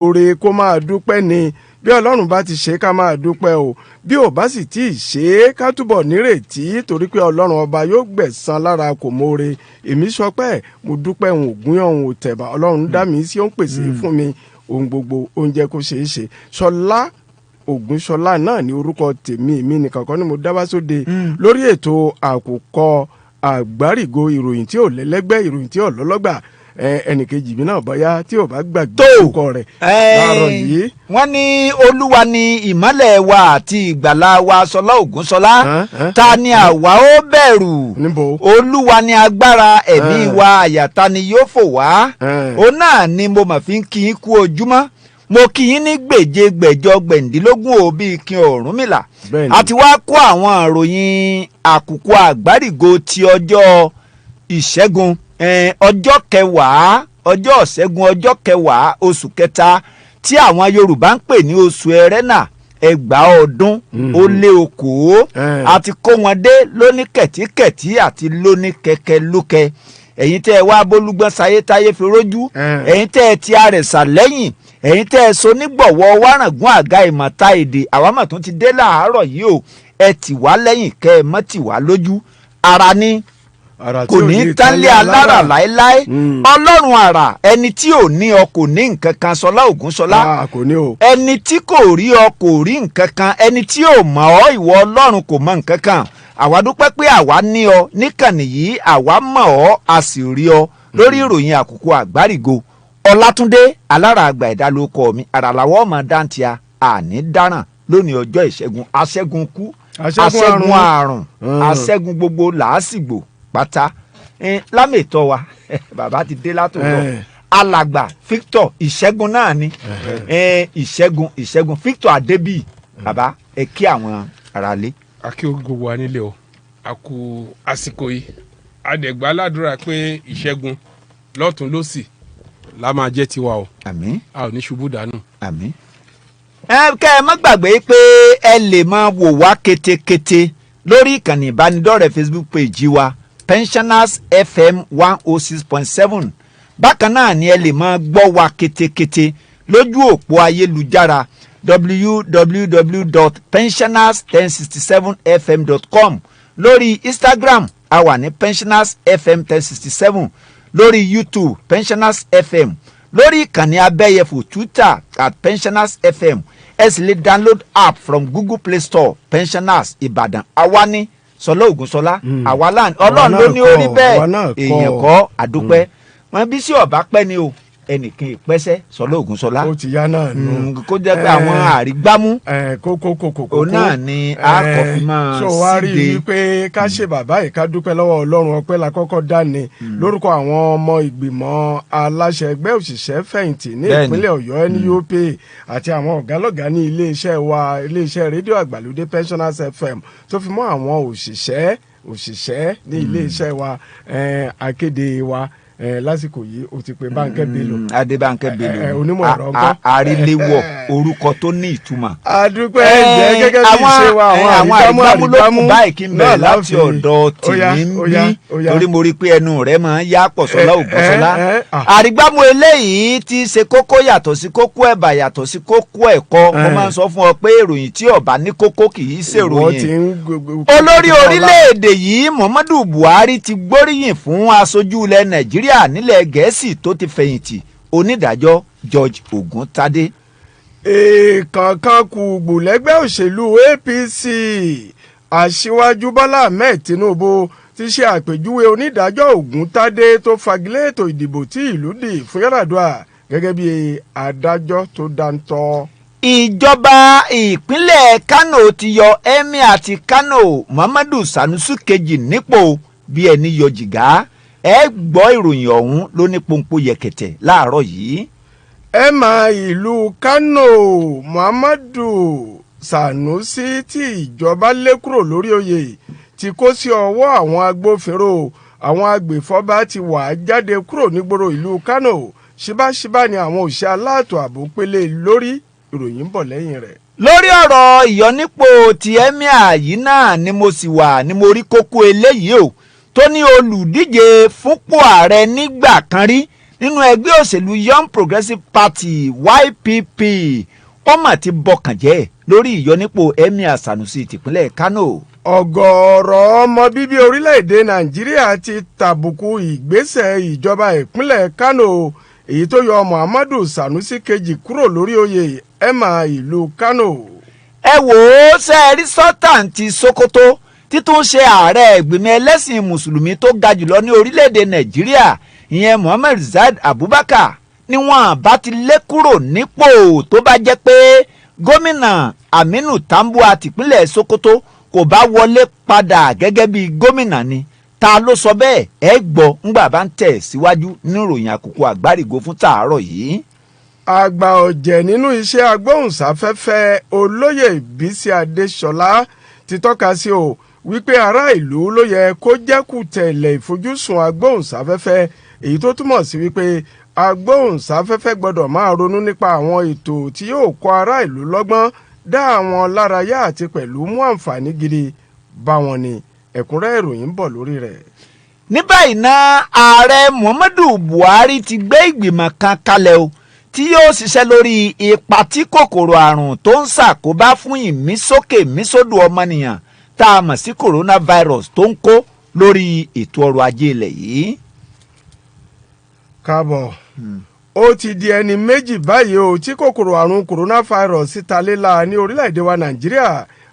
oore kó máa dúpẹ́ ni bí ọlọ́run bá ti ṣe ká máa dúpẹ́ o bí ò bá sì tí ì ṣe é ká túbọ̀ nírètí torí pé ọlọ́run ọba yóò gbẹ̀san lára kò mọ̀ọ́re èmi sọpẹ́ mo dúpẹ́ òun ògún òun ò tẹ̀bà ọlọ́run dá mi sí ó ń pèsè fún mi ohun gbogbo oúnjẹ kó ṣeé ṣe Ṣọlá Ògúnṣọlá náà ní orúkọ tèmi èmi nìkan kan ni mo dá wá sóde lórí ètò àkùkọ àgbárígo ìròyìn tí ò lẹ́lẹ́gbẹ́ ìròyìn tí ò lọ́lọ́gbà ẹnìkejì mi náà bóyá tí ò bá gbàgbé orúkọ rẹ̀ láàárọ̀ yìí. wọ́n ní olúwa ni ìmọ́lẹ̀ wa àti ìgbàlà wa Ṣọlá Ògúnṣọlá ta ni àwa ó bẹ̀rù olúwa ni agbára ẹ̀mí wa àyà ta ni yóò fò wá òun náà ni mo mà fi ń kí yín kú ojúmọ́ mo kí yín ní gbèjégbèjọ gbẹ̀ǹdínlógún òbí kí Ọ̀rúnmìlà àti wá kó àwọn ìròyìn àkùkọ àgbárígo ti ọjọ́ ìṣẹ́gun ọjọ́ kẹwàá ọjọ́ ìṣẹ́gun ọjọ́ kẹwàá oṣù kẹta tí àwọn Yorùbá ń pè ní oṣù ẹrẹ́nà ẹgbàá ọdún ó lé okòó àti kó wọn dé lóní kẹ̀tíkẹ̀tí àti lóní kẹ̀kẹ́ lókè ẹ̀yin tẹ́ ẹ wá bólúgbọ́n sayé táyé fi rójú ẹ̀yin tẹ́ ẹ ti àrẹ̀sà lẹ́yìn ẹ̀yin tẹ́ ẹ so nígbọ̀wọ́ wárangún àga ìmọ̀ta èdè àwámọ̀ tún ti dé láàárọ̀ yìí o ẹ tì wá lẹ́yìn kẹ́ ẹ mọ́ tì wá lójú ara ní kò ní tánlé alára láéláé ọlọ́run àrà ẹni tí ò ní ọ kò ní nǹkan kan Ṣọlá Ògúnṣọlá ẹni tí kò rí ọ kò rí nǹkan kan ẹni tí ò mọ̀ ọ́ ìwọ ọlọ́run kò mọ̀ nǹkan kan àwa dúpẹ́ pé àwa ní ọ níkànnì yìí àwa mọ̀ ọ́ a sì rí ọ lórí ìròyìn àkùkọ àgbárígo Ọlátúndé alára àgbà ẹ̀dá ló kọ mi àràlàwọ̀ ọmọ dáńtíà àní dáràn lónìí ọjọ́ ìṣẹ́gun aṣẹ́gun kú aṣẹ́gun àrùn aṣẹ́gun gbogbo làásìgbò pátá lámètọ́ wa bàbá ti dé látòótọ́ alàgbà Victor ìṣẹ́gun náà ni ìṣẹ́gun Victor Adébíyì bàbá ẹ kí àwọn aráalé. a kí gbogbo wa nílé o a kú àsìkò yìí adẹ̀gbà aládùúrà pé ìṣẹ́gun lọ́tún lósì la máa jẹ́ tiwa o. àmín. a ò ní ṣubú dànù. àmín. kẹ́ ẹ má gbàgbé pé ẹ lè máa wò wá ketekete lórí ìkànnì ìbánidọ́rẹ̀ẹ́ Facebook page wa Pensioners FM 106.7 bákan náà ni ẹ lè máa gbọ́ wa ketekete lójú òpó ayélujára www.pensioners1067fm.com lórí Instagram a wà ní Pensioners FM 1067 lórí YouTube Pensioners FM lórí ìkànnì abẹ́yẹfò Twitter @Pensioners FM ẹ sì lè download app from Google Play Store Pensioners Ìbàdàn àwa ní Ṣọlá Ògúnṣọlá àwa láàánú Ọlọ́run ló ní orí bẹ́ẹ̀ èèyàn kọ́ àdúpẹ́ wọn bí sí ọ̀bá pẹ́ ni o ẹnìkan ìpẹ́sẹ́ Ṣọlá Ògúnṣọlá ó ti yá náà nù kó jẹ́ pé àwọn àrígbámú kókó òun náà ni a kò fi máa síde. so wá rí i pé ká ṣe bàbá yìí ká dúpẹ́ lọ́wọ́ Ọlọ́run ọpẹ́ la kọ́kọ́ dání lórúkọ àwọn ọmọ ìgbìmọ̀ aláṣẹ ẹgbẹ́ òṣìṣẹ́ fẹ̀yìntì ní ìpínlẹ̀ Ọ̀yọ́ NUP àti àwọn ọ̀gálọ́gá ní iléeṣẹ́ rédíò àgbàlódé Pensioners FM tó fi mọ́ àwọn òṣìṣẹ́ ní iléeṣẹ́ wa akéde wa lásìkò yìí o ti pe Bánkẹ́ Bello. Adébánkẹ́ Bello onímọ̀ ẹ̀rọ ńkọ́. àríléwọ̀ orúkọ tó ní ìtumọ̀. adúpẹ́ ẹ̀jẹ̀ gẹ́gẹ́ bí ṣe wa àwọn àrígbámú báyìí kí n bẹ̀rẹ̀ láti ọ̀dọ̀ tèmi ń bí torí mo rí i pé ẹnu rẹ̀ máa ń yá pọ̀ Ṣọlá Ògúnṣọlá. àrígbámú eléyìí ti ṣe kókó yàtọ̀ sí kókó ẹ̀bà yàtọ̀ sí kókó ẹ̀kọ́ mo máa ń sọ fún ọ pé ìròyìn tí ó bá ní kókó kì í ṣèròyìn. olórí orílẹ̀-èdè yìí Muhammadu Buhari ti gbóríyìn fún aṣojú ilẹ̀ Nàìjíríà nílẹ̀ Gẹ̀ẹ́sì tó ti fẹ̀yìntì onídàájọ́ George Oguntade. èèkànkan kùgbù lẹ́gbẹ́ òṣèlú APC aṣíwájú Bọ́lá Ahmed Tinubu ti ṣe àpèjúwe onídàájọ́ Oguntade tó fagilé ètò ìdìbò tí ìlú dì fún Yar'Adua gẹ́gẹ́ bí adájọ́ tó dáńtọ́. ìjọba ìpínlẹ̀ Kano ti yọ Emir ti Kano Muhammadu Sanusi kejì nípò bí ẹni yọ jìgá ẹ gbọ́ ìròyìn ọ̀hún ló ní pọ́npọ́ yẹ̀kẹ̀tẹ̀ láàárọ̀ yìí. Emir ìlú Kano Muhammadu Sanusi tí ìjọba lé kúrò lórí oyè ti kó sí ọwọ́ àwọn agbófinró àwọn agbèfọ́ba ti wà á jáde kúrò nígboro ìlú Kano ṣíbáṣíbá ni àwọn òṣìṣẹ́ aláàtò ààbò pélé lórí ìròyìn ń bọ̀ lẹ́yìn rẹ̀. lórí ọ̀rọ̀ ìyọnípò ti Emir yìí náà ni mo sì wà ni mo rí kókó eléyìí o tó ní olùdíje fúnpò ààrẹ nígbà kan rí nínú ẹgbẹ́ òṣèlú Young Progressive Party YPP ó mà ti bọkàn jẹ́ lórí ìyọnípò Emir Sanusi tìpínlẹ̀ Kano. ọ̀gọ̀ọ̀rọ̀ ọmọ bíbí orílẹ̀-èdè Nàìjíríà ti tàbùkù ìgbésẹ̀ ìjọba ìpínlẹ̀ Kano èyí tó yọ Muhammadu Sanusi kejì kúrò lórí oyè Emir ìlú Kano. ẹ wò ó sẹ́ẹ̀rí Sultan ti Sokoto títún ṣe ààrẹ ìgbìmọ̀ ẹlẹ́sìn mùsùlùmí tó ga jùlọ ní orílẹ̀-èdè Nàìjíríà ìyẹn Muhammad Zaid Abubakar ni wọ́n bá ti lé kúrò nípò tó bá jẹ́ pé gómìnà Aminu Tambuwa tìpínlẹ̀ Sokoto kò bá wọlé padà gẹ́gẹ́ bí gómìnà ni. Ta ló sọ bẹ́ẹ̀ ẹ gbọ́ ńgbà bá ń tẹ̀ síwájú nínú ìròyìn àkókò àgbárígo fún tàárọ̀ yìí. àgbà ọ̀jẹ̀ nínú iṣẹ́ agbóhùnsáfẹ́fẹ́ olóyè Bísí Adéṣọlá ti tọ́ka sí o wípé ará ìlú ló yẹ kó jẹ́kù tẹ̀lé ìfojúsùn agbóhùnsáfẹ́fẹ́ èyí tó túmọ̀ sí wípé agbóhùnsáfẹ́fẹ́ gbọ́dọ̀ máa ronú nípa àwọn ètò tí yóò kọ́ ará ìlú lọ́gbọ́n dá àwọn lárayá àti pẹ̀lú mú àǹfààní gidi bá wọn ni. ẹ̀kúnrẹ́ ìròyìn ń bọ̀ lórí rẹ̀. ní báyìí náà ààrẹ Muhammadu Buhari ti gbé ìgbìmọ̀ kan kalẹ̀ o tí yóò ṣiṣẹ́ lórí ipa tí kòkòrò àrùn tó ń ṣàkóbá fún ìmísókè mísódò ọmọnìyàn tá a mọ̀ sí coronavirus tó ń kó lórí ètò ọrọ̀ ajé ilẹ̀ yìí. káàbọ̀ ó ti di ẹni méjì báyìí o tí kòkòrò àrùn coronavirus ta léla ní orílẹ̀-èdè wa Nàìjíríà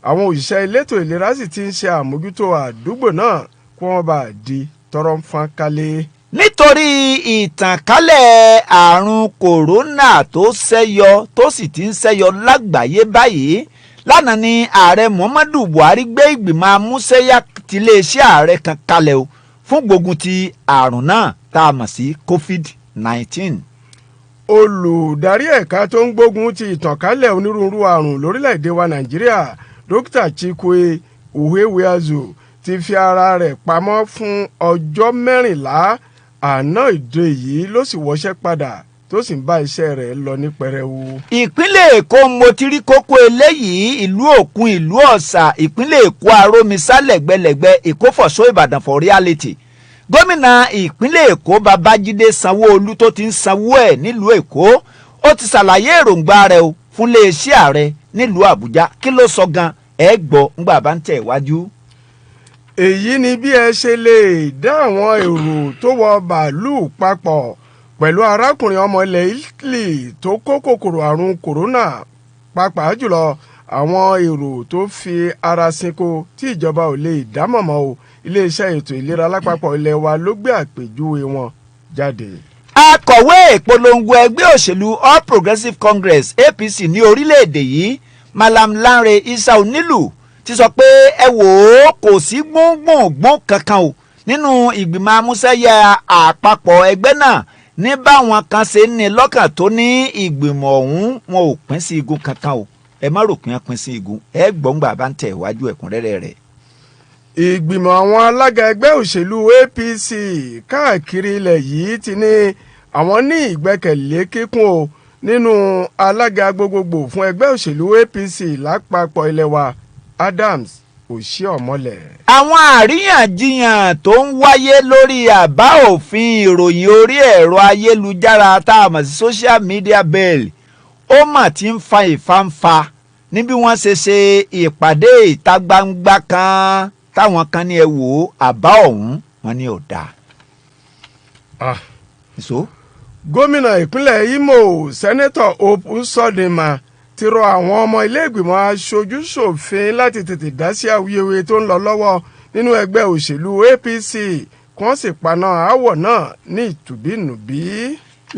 àwọn òṣìṣẹ́ elétò ìlera sì ti ń ṣe àmójútó àdúgbò náà kí wọ́n bá di tọrọ ń fọ́n kálé. nítorí ìtànkálẹ̀ àrùn kòrónà tó ṣẹ́yọ tó sì ti ń ṣẹ́yọ lágbàáyé báyìí lánàá ni ààrẹ Muhammadu Buhari gbé ìgbìmọ̀ amúṣẹ́yá tiléeṣẹ́ ààrẹ kan kalẹ̀ o fún gbógun ti àrùn náà tá a mọ̀ sí COVID-19. olùdarí ẹ̀ka tó ń gbógun ti ìtànkálẹ̀ onírúurú àrùn lórílẹ̀‐èdè wa Nàìjíríà Dókítà Chikwe Uheweazu ti fi ara rẹ̀ pamọ́ fún ọjọ́ 14 àná ìdè yìí ló sì wọṣẹ́ padà tó sì ń bá iṣẹ́ rẹ̀ lọ ní pẹrẹwu. ìpínlẹ̀ Èkó mo ti rí kókó eléyìí ìlú Òkun ìlú Ọ̀sà ìpínlẹ̀ Èkó arómisá lẹ́gbẹ̀lẹ́gbẹ̀ Èkó fọ̀ṣọ́ Ìbàdàn for reality. gómìnà ìpínlẹ̀ Èkó Babájídé Sanwó-Olú tó ti ń sanwó ẹ̀ nílùú Èkó ó ti ṣàlàyé èròǹgbà rẹ̀ o fún iléeṣẹ́ ààrẹ nílùú Àbújá kí ló sọ gan ẹ gbọ́ ńgbà bá ń tẹ̀ wájú. èyí ni bí ẹ ṣe lè dá àwọn èrò tó wọ bàálù papọ̀ pẹ̀lú arákùnrin ọmọ ilẹ̀ Italy tó kó kòkòrò àrùn kòrónà pàápàá jùlọ àwọn èrò tó fi ara sinko tí ìjọba ò lè dámọ̀mọ́ o iléeṣẹ́ ètò ìlera lápapọ̀ ilẹ̀ wa ló gbé àpèjúwe wọn jáde. akọ̀wé ìpolongo ẹgbẹ́ òṣèlú All Progressives Congress APC ní orílẹ̀-èdè yìí Malam Lanre Isa Onílù ti sọ pé ẹ wò ó kò sí gbóngbóngbóng kankan o nínú ìgbìmọ̀ amúṣẹ́yẹ àpapọ̀ ẹgbẹ́ náà ní báwọn kan ṣe ń ní lọ́kàn tó ní ìgbìmọ̀ ọ̀hún wọn ò pín sí igun kankan o ẹ má rò pé wọ́n pín sí igun ẹ gbọ́ngbà bá ń tẹ̀ wájú ẹ̀kúnrẹ́rẹ́ rẹ̀. ìgbìmọ̀ àwọn alága ẹgbẹ́ òṣèlú APC káàkiri ilẹ̀ yìí ti ní àwọn ní ìgbẹ́kẹ̀lé kíkún o nínú alága gbogbogbò fún ẹgbẹ́ òṣèlú APC lápapọ̀ ilẹ̀ wa Adams Oshiomhole. àwọn àríyànjiyàn tó ń wáyé lórí àbá òfin ìròyìn orí ẹ̀rọ ayélujára tá a mọ̀ sí social media bill ó mà ti ń fa ìfàǹfà ní bí wọ́n ṣe ṣe ìpàdé ìta gbangba kan táwọn kan ní ẹ wò ó àbá ọ̀hún wọn ní ò dáa. gómìnà ìpínlẹ̀ Imo sẹ́nẹ́tọ̀ Hope Uzodinma ti rọ àwọn ọmọ ilé-ìgbìmọ̀ aṣojú-ṣòfin láti tètè dá sí awuyewuye tó ń lọ lọ́wọ́ nínú ẹgbẹ́ òṣèlú APC kí wọ́n sì paná aáwọ̀ náà ní ìtùbínùbí.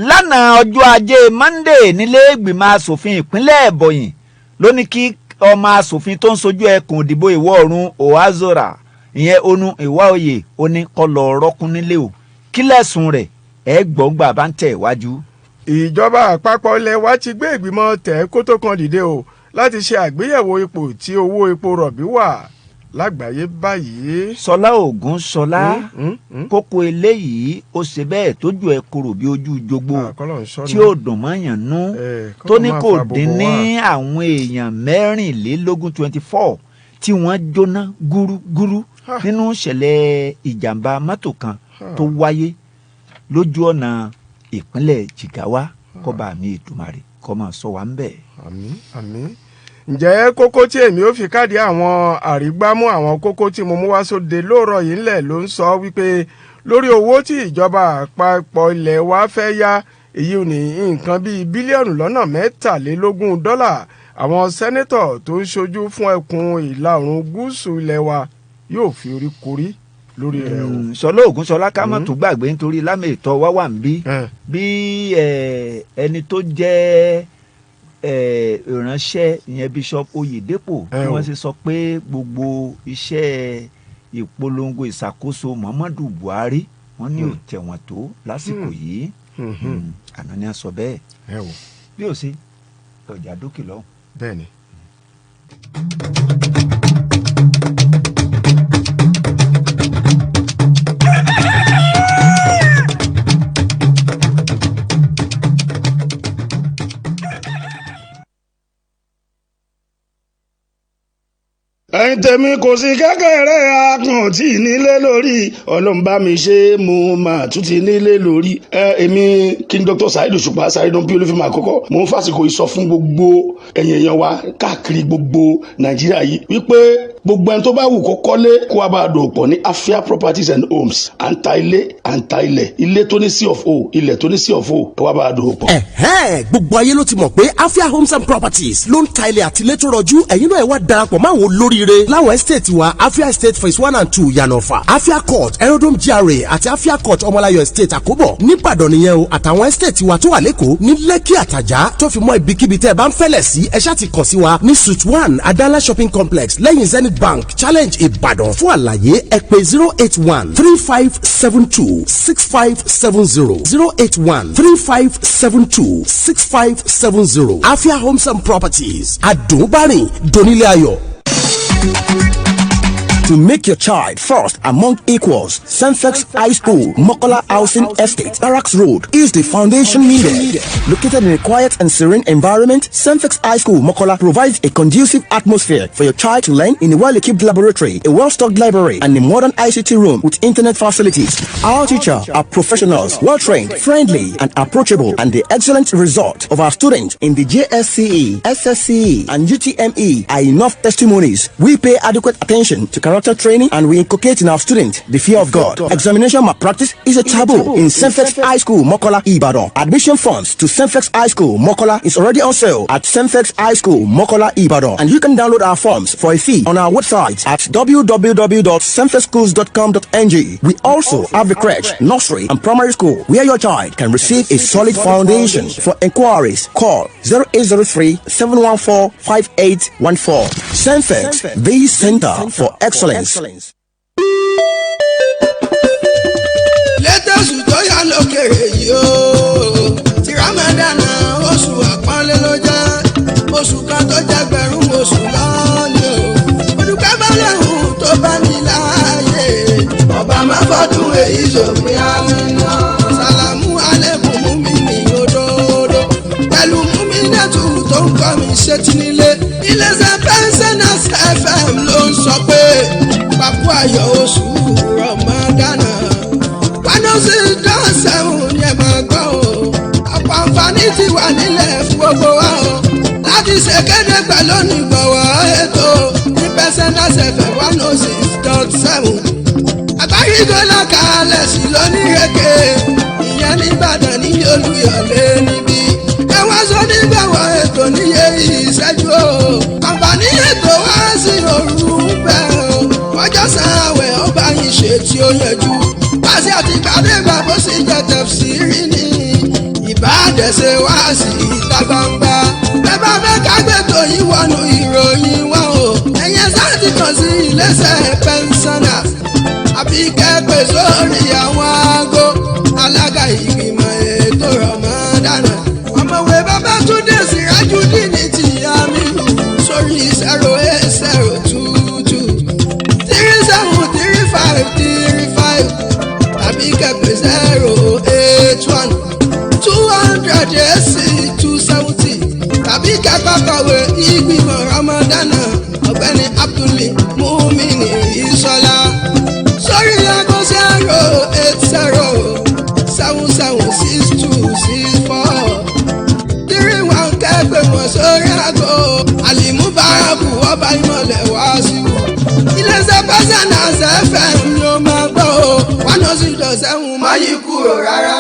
lánàá ọjọ́ ajé Monday nílé-ìgbìmọ̀ asòfin ìpínlẹ̀ Ebonyi ló ní kí ọmọ asòfin tó ń sojú ẹkùn ìdìbò ìwọ̀ oòrùn Ohazora ìyẹn Onu Iwaoye ó ní kó lọ rọ́kún nílé o kí lẹ́sùn rẹ̀ ẹ gbọ́ngbà bá ń tẹ̀ wájú. ìjọba àpapọ̀ ilẹ̀ wa ti gbé ìgbìmọ̀ tẹ̀ kó tó kan dìde o láti ṣe àgbéyẹ̀wò ipò tí owó epo rọ̀bì wà lágbàáyé báyìí. Ṣọlá Ògúnṣọlá kókó eléyìí ó ṣe bẹ́ẹ̀ tójú ẹ korò bí ojú jogbo tí ó dùn mọ́yàn nú tó ní kò dín ní àwọn èèyàn 24 tí wọ́n jóná gúrúgúrú nínú ìṣẹ̀lẹ̀ ìjàmbá mọ́tò kan tó wáyé lójú ọ̀nà ìpínlẹ̀ Jigawa kọ́ba mi Èdùmàrè kó máa sọ wá ń bẹ̀. àmín àmín. ǹjẹ́ kókó tí èmi ò fi káàdì àwọn àrígbámú àwọn kókó tí mo mú wá sóde lóòrọ̀ yìí ńlẹ̀ ló ń sọ wípé lórí owó tí ìjọba àpapọ̀ ilẹ̀ wa fẹ́ yá èyí ò ní nǹkan bíi bílíọ̀nù lọ́nà $23 àwọn sẹ́nẹ́tọ̀ tó ń ṣojú fún ẹkùn ìlà oòrùn gúúsù ilẹ̀ wa yóò fi orí korí lórí rẹ̀ o. Ṣọlá Ògúnṣọlá ká má tún gbàgbé nítorí lámètọ́ wá wà ń bí ẹni tó jẹ́ ìránṣẹ́ ìyẹn Bishop Oyèdépò tí wọ́n ṣe sọ pé gbogbo iṣẹ́ ìpolongo ìṣàkóso Muhammadu Buhari wọ́n ní ò tẹ̀wọ̀n tó lásìkò yìí àná ni a sọ bẹ́ẹ̀ bí ó ṣe ọjà dókè lọ́hùn. bẹ́ẹ̀ ni. ẹ̀yin tèmi kò sí kékeré akàn tí nílé lórí ọlọ́mbà mi ṣe mo máa tún ti nílé lórí. èmi King Dr. Saheed Òṣùpá Saheedon bí olúfẹ́mi àkọ́kọ́ mo ń fàsìkò yìí sọ fún gbogbo ẹ̀yin èèyàn wa káàkiri gbogbo Nàìjíríà yìí wípé gbogbo ẹni tó bá wù kó kọ́lé kó wá bá a dò pọ̀ ní Afia Properties and Homes à ń ta ilé à ń ta ilẹ̀ ilé tó ní sí of o ilẹ̀ tó ní sí of o ẹ wá bá a dò pọ̀. gbogbo ayé ló ti mọ̀ pé Afia Homes and Properties ló ń ta ilẹ̀ àti ilé tó rọjú ẹ̀yin náà ẹ wá darapọ̀ máa wo lóríire láwọn estate wa Afia Estate phase 1 and 2 Yanofa Afia Court Aerodrome GRA àti Afia Court Ọmọláyọ̀ Estate Àkóbọ̀ nìbàdàn nìyẹn o àtàwọn estate wa tó wà lẹ́kọ̀ọ́ ní Lẹ́kì Àtàjà tó fi mọ́ ibikíbi tẹ́ ẹ bá ń fẹ́lẹ̀ sí ẹ ṣáà ti kàn sí wa ní suite 1 Adala Shopping Complex lẹ́yìn Zenith Bank Challenge Ìbàdàn fún àlàyé ẹ pè 081-3572-6570 081-3572-6570 Afia Homes and Properties àdùnbárìn donílé ayọ̀. To make your child first among equals, Senfex High School, Mokola Housing Estate, Barracks Road is the foundation needed. Located in a quiet and serene environment, Senfex High School, Mokola provides a conducive atmosphere for your child to learn in a well-equipped laboratory, a well-stocked library, and a modern ICT room with internet facilities. Our teachers are professionals, well-trained, friendly, and approachable, and the excellent result of our students in the JSCE, SSCE, and UTME are enough testimonies. We pay adequate attention to character training, and we inculcate in our students the fear of God. Examination malpractice is a taboo in Senfex High School, Mokola, Ibadan. Admission forms to Senfex High School, Mokola is already on sale at Senfex High School, Mokola, Ibadan, and you can download our forms for a fee on our website at www.senfexschools.com.ng. We also have a crèche, nursery, and primary school where your child can receive a solid foundation. For inquiries, call 0803-714-5814. Senfex, the Center for Excellence. Lẹ́tọ̀sù tó yà lókèrè yìí o ti Ramadan oṣù àpọ́nlé ló jẹ́ oṣù kan tó jẹ́ gbẹ̀rún oṣù lọ́ọ̀lẹ́ o olùkọ́ bá lẹ́hùn tó bá ní láàyè ọba máa fọ́dún èyí sòfin àmìnà sàlámù alẹ́kùn mú mi ní òdodo pẹ̀lú mú mi nẹ́tù tó ń kọ́ mi ṣètì nílé iléeṣẹ́ Pensioners FM ló ń sọ pé papò ayọ̀ oṣù Ramadan wánọ́sì dánṣẹ́hùn ni ẹ máa gbọ́ o ọ̀pọ̀ àǹfààní ti wà nílẹ̀ fún gbogbo wa o láti ṣèkéde pẹ̀lú onígbọ̀wọ́ ètò ní Pensioners FM 106.7 àgbáyédọ́là kalẹ̀ sí lónírèké ìyẹn nìbàdàn ní Olúyọ̀lé níbí ẹ̀wọ̀n sọ nígbàwọ̀ ètò níye ìṣẹ́jú o àǹfààní ètò wá sí òru bẹ́ẹ̀ o ọjọ́ sàwẹ̀ ọba yìí ṣe tí ó yẹjú pàṣẹ àti gbàdégbà bó sì jẹ tẹ̀síìrì ní ìbádẹ́sẹ̀ wá sí ìta gbangba ẹ bá fẹ́ kágbétò yìí wọnú ìròyìn wọn o ẹ̀yẹ sáàtì kan sí iléeṣẹ́ Pensioners àbí kẹ́pẹ́ sórí àwọn aago alága ìgbìmọ̀ ètò Ramadan ọmọwé Babátúndé Sìrájúdínì ní tìyá mi sórí 08022373535 tàbí kẹ́pẹ́ 081-200-AC-270 tàbí kẹ́pẹ́ kọ̀wé ìgbìmọ̀ Ramadan ọ̀gbẹ́ni Abdul Mumin Ìṣọ̀lá sórí aago 080-7762 sórí àgọ́ àlìmúbárakù ọba ìmọ̀lẹ̀ wá sí i. iléeṣẹ́ pásánà sẹ́fẹ̀ ni ó máa gbọ́ o 106.7 máa yí kúrò rárá.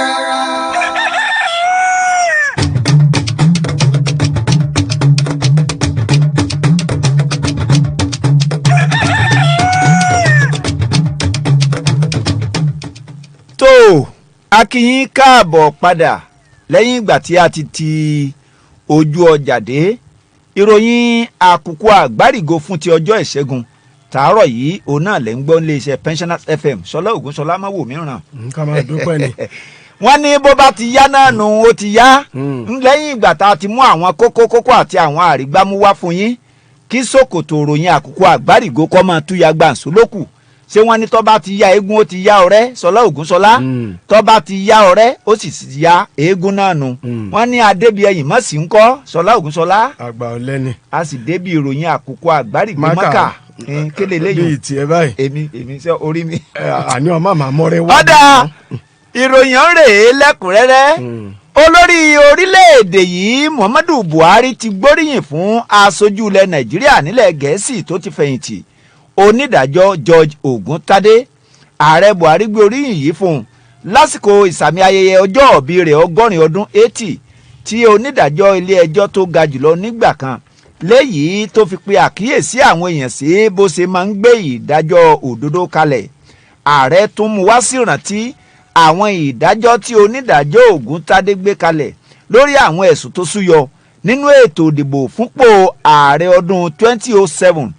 tó a kí yín káàbọ̀ padà lẹ́yìn ìgbà tí a ti ojú ọjà dé ìròyìn àkùkọ àgbárígo fún ti ọjọ́ ìṣẹ́gun tàárọ̀ yìí òun náà lẹ́ ń gbọ́ níléeṣẹ́ Pensioners FM Ṣọlá Ògúnṣọlá máwò mìíràn. ká máa dúpẹ́ ni. wọ́n ní bó bá ti yá náà nù ó ti yá lẹ́yìn ìgbà tá a ti mú àwọn kókó àti àwọn àrígbámú wá fún yín kí ṣòkòtò ìròyìn àkùkọ àgbárígo kọ́ máa túya gbàǹsó lókù ṣé wọ́n ní tó bá ti ya eégún ó ti ya ọ̀rẹ́ Ṣọlá Ògúnṣọlá tó bá ti ya ọ̀rẹ́ ó sì ya eégún náà nù wọ́n ní adébíyẹyìn mọ̀ sí ń kọ́ Ṣọlá Ògúnṣọlá àgbà ọ̀lẹ́ni a sì débi ìròyìn àkùkọ àgbárígo mọ́kà kéde lẹ́yìn bíi tiẹ̀ báyìí èmi sọ orí mi. àní ọmọ màmá rẹ wá. ọ̀dà ìròyìn rèé lẹ́kùnrẹ́rẹ́ olórí orílẹ̀-èdè yìí Muhammadu Buhari ti gbóríyìn fún aṣojú ilẹ̀ Nàìjíríà nílẹ̀ Gẹ̀ẹ́sì tó ti fẹ̀yìntì onídàájọ́ George Oguntade ààrẹ Buhari gbé oríyìn yìí fún un lásìkò ìsàmì ayẹyẹ ọjọ́ òbí rẹ̀ 80 ọdún 80 tí onídàájọ́ ilé ẹjọ́ tó ga jùlọ nígbà kan léyìí tó fi pe àkíyèsí àwọn èèyàn sí bó ṣe máa ń gbé ìdájọ́ òdodo kalẹ̀ ààrẹ tún mú wá sí ìrántí àwọn ìdájọ́ tí onídàájọ́ Ògúntadé gbé kalẹ̀ lórí àwọn ẹ̀sùn tó súyọ nínú ètò ìdìbò fúnpò ààrẹ ọdún 2007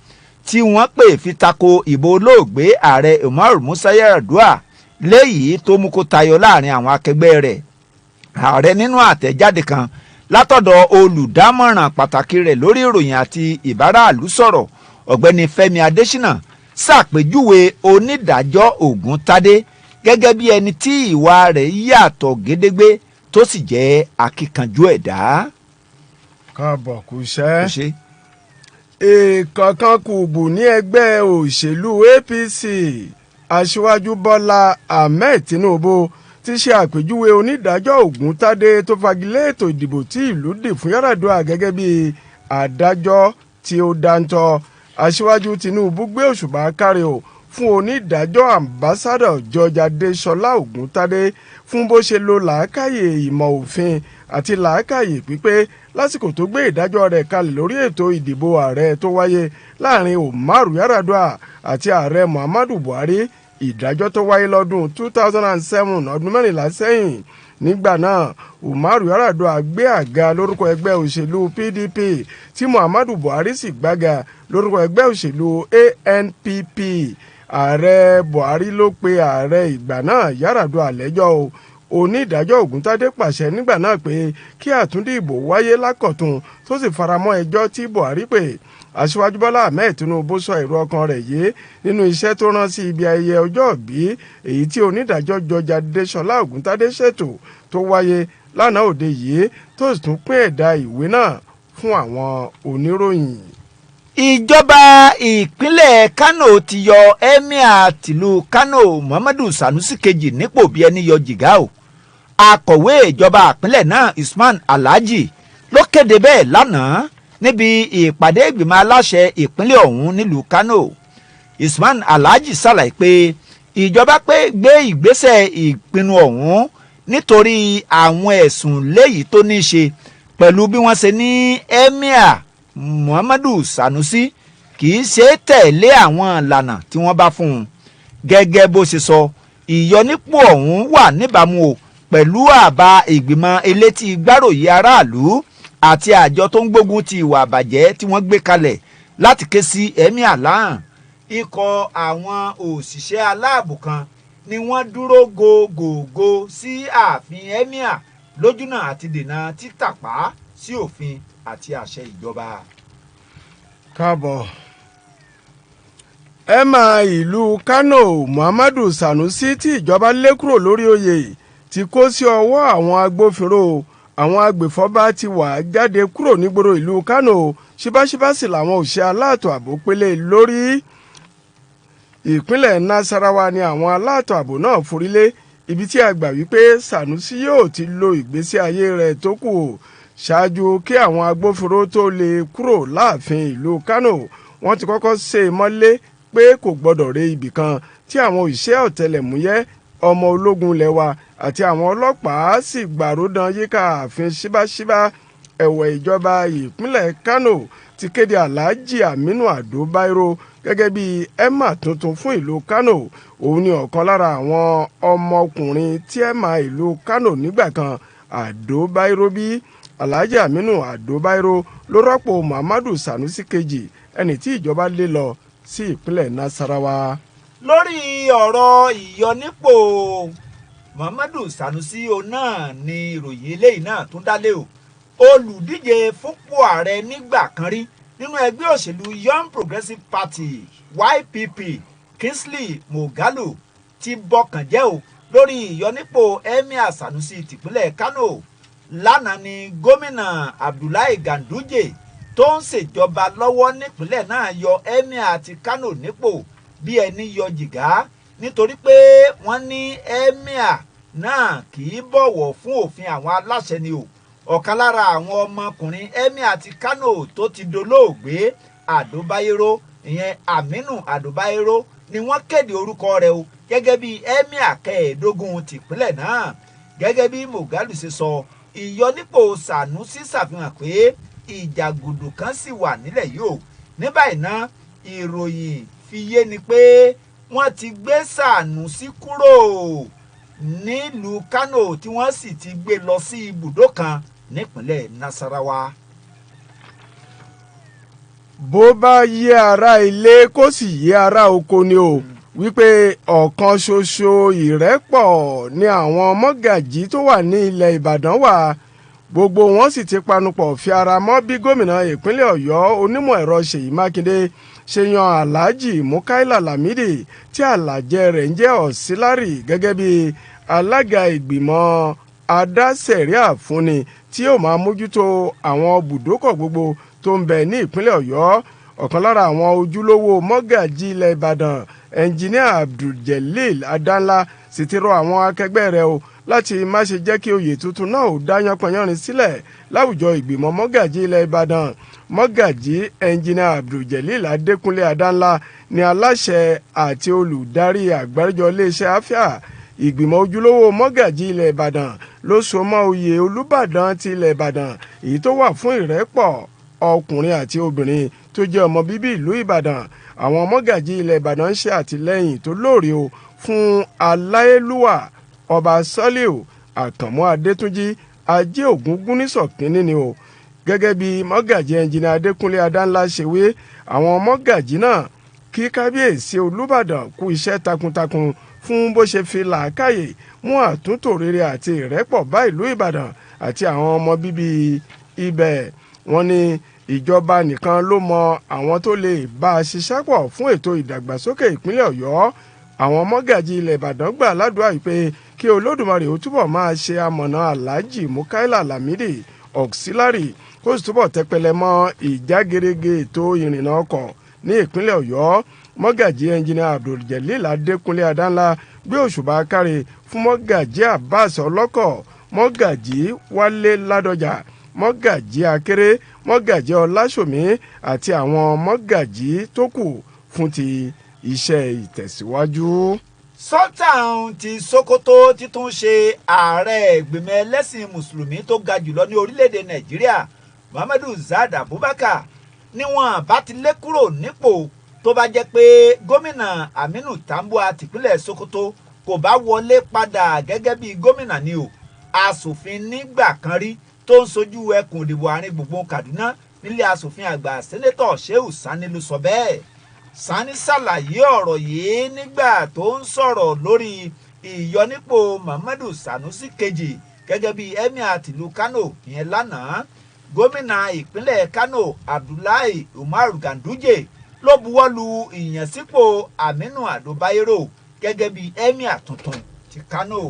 tí wọ́n pè fi tako ìbò olóògbé ààrẹ Umaru Musa Yar'Adua léyìí tó mú kó tayọ láàrin àwọn akẹgbẹ́ rẹ̀ ààrẹ nínú àtẹ̀jáde kan látọ̀dọ̀ olùdámọ̀ràn pàtàkì rẹ̀ lórí ìròyìn àti ìbáraàlú sọ̀rọ̀ ọ̀gbẹ́ni Fẹ́mi Adésínà ṣàpèjúwe onídàájọ́ Ògúntadé gẹ́gẹ́ bí ẹni tí ìwà rẹ̀ yàtọ̀ gédégbé tó sì jẹ́ akíkanjú ẹ̀dá. káàbọ̀ kú iṣẹ́. ìkọ̀kan kùbù ní ẹgbẹ́ òṣèlú APC aṣíwájú Bọ́lá Ahmed Tinubu ti ṣe àpèjúwe onídàájọ́ Ògúntadé tó fagilé ètò ìdìbò tí ìlú dì fún Yar'Adua gẹ́gẹ́ bí adájọ́ tí ó dáńtọ́ aṣíwájú Tinubu gbé òṣùbà káre o fún onídàájọ́ ambassadọ̀ George Adéṣọlá Ògúntadé fún bó ṣe lo làákàyè ìmọ̀ òfin àti làákàyè pípé lásìkò tó gbé ìdájọ́ rẹ̀ kalẹ̀ lórí ètò ìdìbò ààrẹ tó wáyé láàrin Umaru Yar'Adua àti ààrẹ Muhammadu Buhari ìdájọ́ tó wáyé lọ́dún 2007 ọdún mẹ́rìnlá sẹ́yìn nígbà náà Umaru Yar'Adua gbé àga lórúkọ ẹgbẹ́ òṣèlú PDP tí Muhammadu Buhari sì gbága lórúkọ ẹgbẹ́ òṣèlú ANPP ààrẹ Buhari ló pe ààrẹ ìgbà náà Yar'Adua lẹ́jọ́ o onídàájọ́ Ògúntadé pàṣẹ nígbà náà pé kí àtúndì ìbò wáyé lákọ̀tun tó sì faramọ́ ẹjọ́ tí Buhari pè aṣíwájú Bọ́lá Ahmed Tinubu sọ èrò ọkàn rẹ̀ yìí nínú iṣẹ́ tó rán sí ibi ayẹyẹ ọjọ́ ìbí èyí tí onídàájọ́ George Adéṣọlá Ògúntadé ṣètò tó wáyé lánàá òde yìí tó sì tún pín ẹ̀dà ìwé náà fún àwọn oníròyìn. ìjọba ìpínlẹ̀ Kano ti yọ emir tìlú Kano Muhammadu Sanusi kejì nípò bí ẹni yọ jìgá o akọ̀wé ìjọba ìpínlẹ̀ náà Usman Alhaji ló kéde bẹ́ẹ̀ lánàá níbi ìpàdé ìgbìmọ̀ aláṣẹ ìpínlẹ̀ ọ̀hún nílùú Kano Usman Alhaji ṣàlàyé pé ìjọba gbé ìgbésẹ̀ ìpinnu ọ̀hún nítorí àwọn ẹ̀sùn léyìí tó ní í ṣe pẹ̀lú bí wọ́n ṣe ní emir Muhammadu Sanusi kì í ṣe tẹ̀lé àwọn ìlànà tí wọ́n bá fún un gẹ́gẹ́ bó ṣe sọ ìyọnípò ọ̀hún wà níbàámu o pẹ̀lú àbá ìgbìmọ̀ elétí gbáròyé aráàlú àti àjọ tó ń gbógun ti ìwà àbàjẹ́ tí wọ́n gbé kalẹ̀ láti ké sí emir láhàn ikọ̀ àwọn òṣìṣẹ́ aláàbò kan ni wọ́n dúró gògògò sí ààfin emir lójúnà àti dènà títàpá sí òfin àti àṣẹ ìjọba. káàbọ̀ ẹ̀mà ìlú Kano Muhammadu Sanusi tí ìjọba lé kúrò lórí oyè ti kó sí ọwọ́ àwọn agbófinró àwọn agbèfọ́ba ti wà jáde kúrò nígboro ìlú Kano ṣíbáṣíbá sì làwọn òṣìṣẹ́ aláàtò ààbò pélé lórí ìpínlẹ̀ Nasarawa ni àwọn aláàtò ààbò náà forílé ibi tí a gbà wípé Sanusi yóò ti lo ìgbésí ayé rẹ̀ tó kù ṣáájú kí àwọn agbófinró tó lè kúrò láàfin ìlú Kánò wọ́n ti kọ́kọ́ ṣe mọ́lé pé kò gbọ́dọ̀ re ibì kan tí àwọn òṣìṣẹ́ ọ̀tẹlẹ̀múyẹ́ ọmọ ológun lẹ́wà àti àwọn ọlọ́pàá sì gbàródàn yíká ààfin ṣíbáṣíbá. Ẹ̀wẹ̀ ìjọba ìpínlẹ̀ Kánò ti kéde Alhaji Aminu Ado Bayero gẹ́gẹ́ bí ẹ̀mà tuntun fún ìlú Kánò. Òun ni ọ̀kan lára àwọn ọmọkùnrin tí ẹ̀mà ìlú Kánò nígbà kan Ado Bayero bí. Alhaji Aminu Ado Bayero ló rọ́pò Muhammadu Sanusi kejì ẹni tí ìjọba lé lọ sí ìpínlẹ̀ Nasarawa. Lórí ọ̀rọ̀ ìyọnípò Muhammadu Sanusi náà ni ìròyìn eléyìí náà tún dálé o. Olùdíje fúnpò ààrẹ nígbà kan rí nínú ẹgbẹ́ òṣèlú Young Progressive Party YPP Kingsley Moghalu ti bọkàn jẹ́ o lórí ìyọnípò Emir Sanusi tìpínlẹ̀ Kano. Lánàá ni gómìnà Abdullahi Ganduje tó ń ṣèjọba lọ́wọ́ nípínlẹ̀ náà yọ Emir àti Kano nípò bí ẹni yọ jìgá nítorí pé wọ́n ní Emir náà kì í bọ̀wọ̀ fún òfin àwọn aláṣẹ ni o. Ọ̀kan lára àwọn ọmọkùnrin Emir àti Kano tó ti dolóògbé Ado Bayero ìyẹn Aminu Ado Bayero ni wọ́n kéde orúkọ rẹ̀ o gẹ́gẹ́ bí Emir kẹẹ̀ẹ́dógún tìpínlẹ̀ náà. Gẹ́gẹ́ bí Moghalu ṣe sọ, ìyọnípò Sanusi ṣàfihàn pé ìjàgùdù kan sì wà nílẹ̀ yìí o. Ní báyìí ná ìròyìn fi yé ni pé wọ́n ti gbé Sanusi kúrò nílùú Kano tí wọ́n sì ti gbé lọ sí ibùdó kan nípínlẹ̀ Nasarawa. Bó bá yé ará ilé kó sì yé ará oko ni o wípé ọ̀kan ṣoṣo ìrẹ́pọ̀ ni àwọn mọ́gàjí tó wà ní ilẹ̀ Ìbàdàn wà. Gbogbo wọn sì ti panupọ̀ fi ara mọ́ bí gómìnà ìpínlẹ̀ Ọ̀yọ́ onímọ̀ ẹ̀rọ Ṣèyí Mákindé ṣe yan Alhaji Mukaila Lamidi tí àlàjẹ rẹ̀ ń jẹ́ Ọ̀sílárì gẹ́gẹ́ bí alága ìgbìmọ̀ adásẹ̀ríà fúnni tí yóò máa mójútó àwọn bùdókọ̀ gbogbo tó ń bẹ ní ìpínlẹ̀ Ọ̀yọ́. Ọ̀kan lára àwọn ojúlówó mọ́gàjí ilẹ̀ Ìbàdàn ẹnjiníà Abdul-Jelil Adanla sì ti rọ àwọn akẹgbẹ́ rẹ̀ o láti má ṣe jẹ́ kí oyè tuntun náà ò dá yánpọnyánrin sílẹ̀ láwùjọ ìgbìmọ̀ mọ́gàjí ilẹ̀ Ìbàdàn. Mọ́gàjí ẹnjiníà Abdul-Jelil Adékúnlé Adanla ni aláṣẹ àti olùdarí àgbáríjọ iléeṣẹ́ àfíà. Ìgbìmọ̀ ojúlówó mọ́gàjí ilẹ̀ Ìbàdàn ló so mọ́ oyè Olúbàdàn ti ilẹ̀ Ìbàdàn èyí tó wà fún ìrẹ́pọ̀ ọkùnrin àti obìnrin tó jẹ́ ọmọ bíbí ìlú Ìbàdàn. Àwọn mọ́gàjí ilẹ̀ Ìbàdàn ń ṣe àtìlẹ́yìn tó lóòrè o fún aláyélúwà ọba Sọ́líù Àkànmú Adétúnjì Ajé Ògúngúnnísọ̀ kínní ni o. Gẹ́gẹ́ bí mọ́gàjí ẹnjìnìà Adékúnlé Adánlá ṣe wí, àwọn mọ́gàjí náà kí kábíyèsí Olúbàdàn kú iṣẹ́ takuntakun fún bó ṣe fi làákàyè mú àtúntò rere àti ìrẹ́pọ̀ bá ìlú Ìbàdàn àti àwọn ọmọ bíbí ibẹ̀. Wọ́n ní ìjọba nìkan ló mọ àwọn tó lè bá a ṣiṣẹ́ pọ̀ fún ètò ìdàgbàsókè ìpínlẹ̀ Ọ̀yọ́. Àwọn mọ́gàjí ilẹ̀ Ìbàdàn gbà ládùúrà pé kí Olódùmarè ó túbọ̀ máa ṣe amọ̀nà Alhaji Mukaila Lamidi Auxiliary kó sì túbọ̀ tẹpẹlẹ mọ́ ìjágerege ètò ìrìnnà ọkọ̀ ní ìpínlẹ̀ Ọ̀yọ́. Mọ́gàjí ẹnjìnìà Abdul-Jelil Adékúnlé Adánlá gbé òṣùbà káre fún mọ́gàjí Abbas Ọlọ́kọ̀, mọ́gàjí Wálé Ládọjà, mọ́gàjí Akéré, mọ́gàjí Ọláṣòmí àti àwọn mọ́gàjí tó kù fún ti iṣẹ́ ìtẹ̀síwájú. Sultan ti Sokoto títún ṣe ààrẹ ìgbìmọ̀ ẹlẹ́sìn mùsùlùmí tó ga jùlọ ní orílẹ̀-èdè Nàìjíríà Muhammadu Saad Abubakar ni wọ́n bá ti lé kúrò nípò tó bá jẹ́ pé gómìnà Aminu Tambuwa tìpínlẹ̀ Sokoto kò bá wọlé padà gẹ́gẹ́ bí gómìnà ni o. Aṣòfin nígbà kan rí tó ń sojú ẹkùn ìdìbò àárín gbùngbùn Kaduna nílé aṣòfin àgbà sẹ́nẹ́tọ̀ Shehu Sani ló sọ bẹ́ẹ̀. Sani ṣàlàyé ọ̀rọ̀ yìí nígbà tó ń sọ̀rọ̀ lórí ìyọnípò Muhammadu Sanusi kejì gẹ́gẹ́ bí Emir tìlú Kano ìyẹn lánàá. Gómìnà ìpínlẹ̀ Kano Abdullahi Umaru Ganduje ló buwọ́lu ìyànsípò Aminu Ado Bayero gẹ́gẹ́ bí Emir tuntun ti Kano.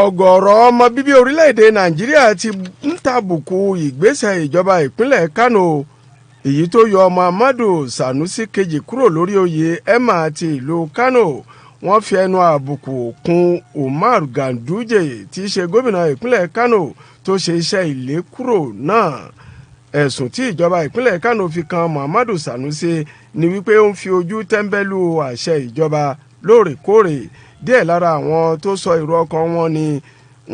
Ọ̀gọ̀rọ̀ ọmọ bíbí orílẹ̀-èdè Nàìjíríà ti ń tàbùkù ìgbésẹ̀ ìjọba ìpínlẹ̀ Kano èyí tó yọ Muhammadu Sanusi kejì kúrò lórí oyè Emir ti ìlú Kano. Wọ́n fi ẹnu àbùkù kún Umar Ganduje tí í ṣe gómìnà ìpínlẹ̀ Kano tó ṣe iṣẹ́ ìlékúrò náà. Ẹ̀sùn tí ìjọba ìpínlẹ̀ Kánò fi kan Muhammadu Sanusi ni wípé ó ń fi ojú tẹ́ńbẹ́lú àṣẹ ìjọba lóòrèkóòrè. Díẹ̀ lára àwọn tó sọ èrò ọkàn wọn ni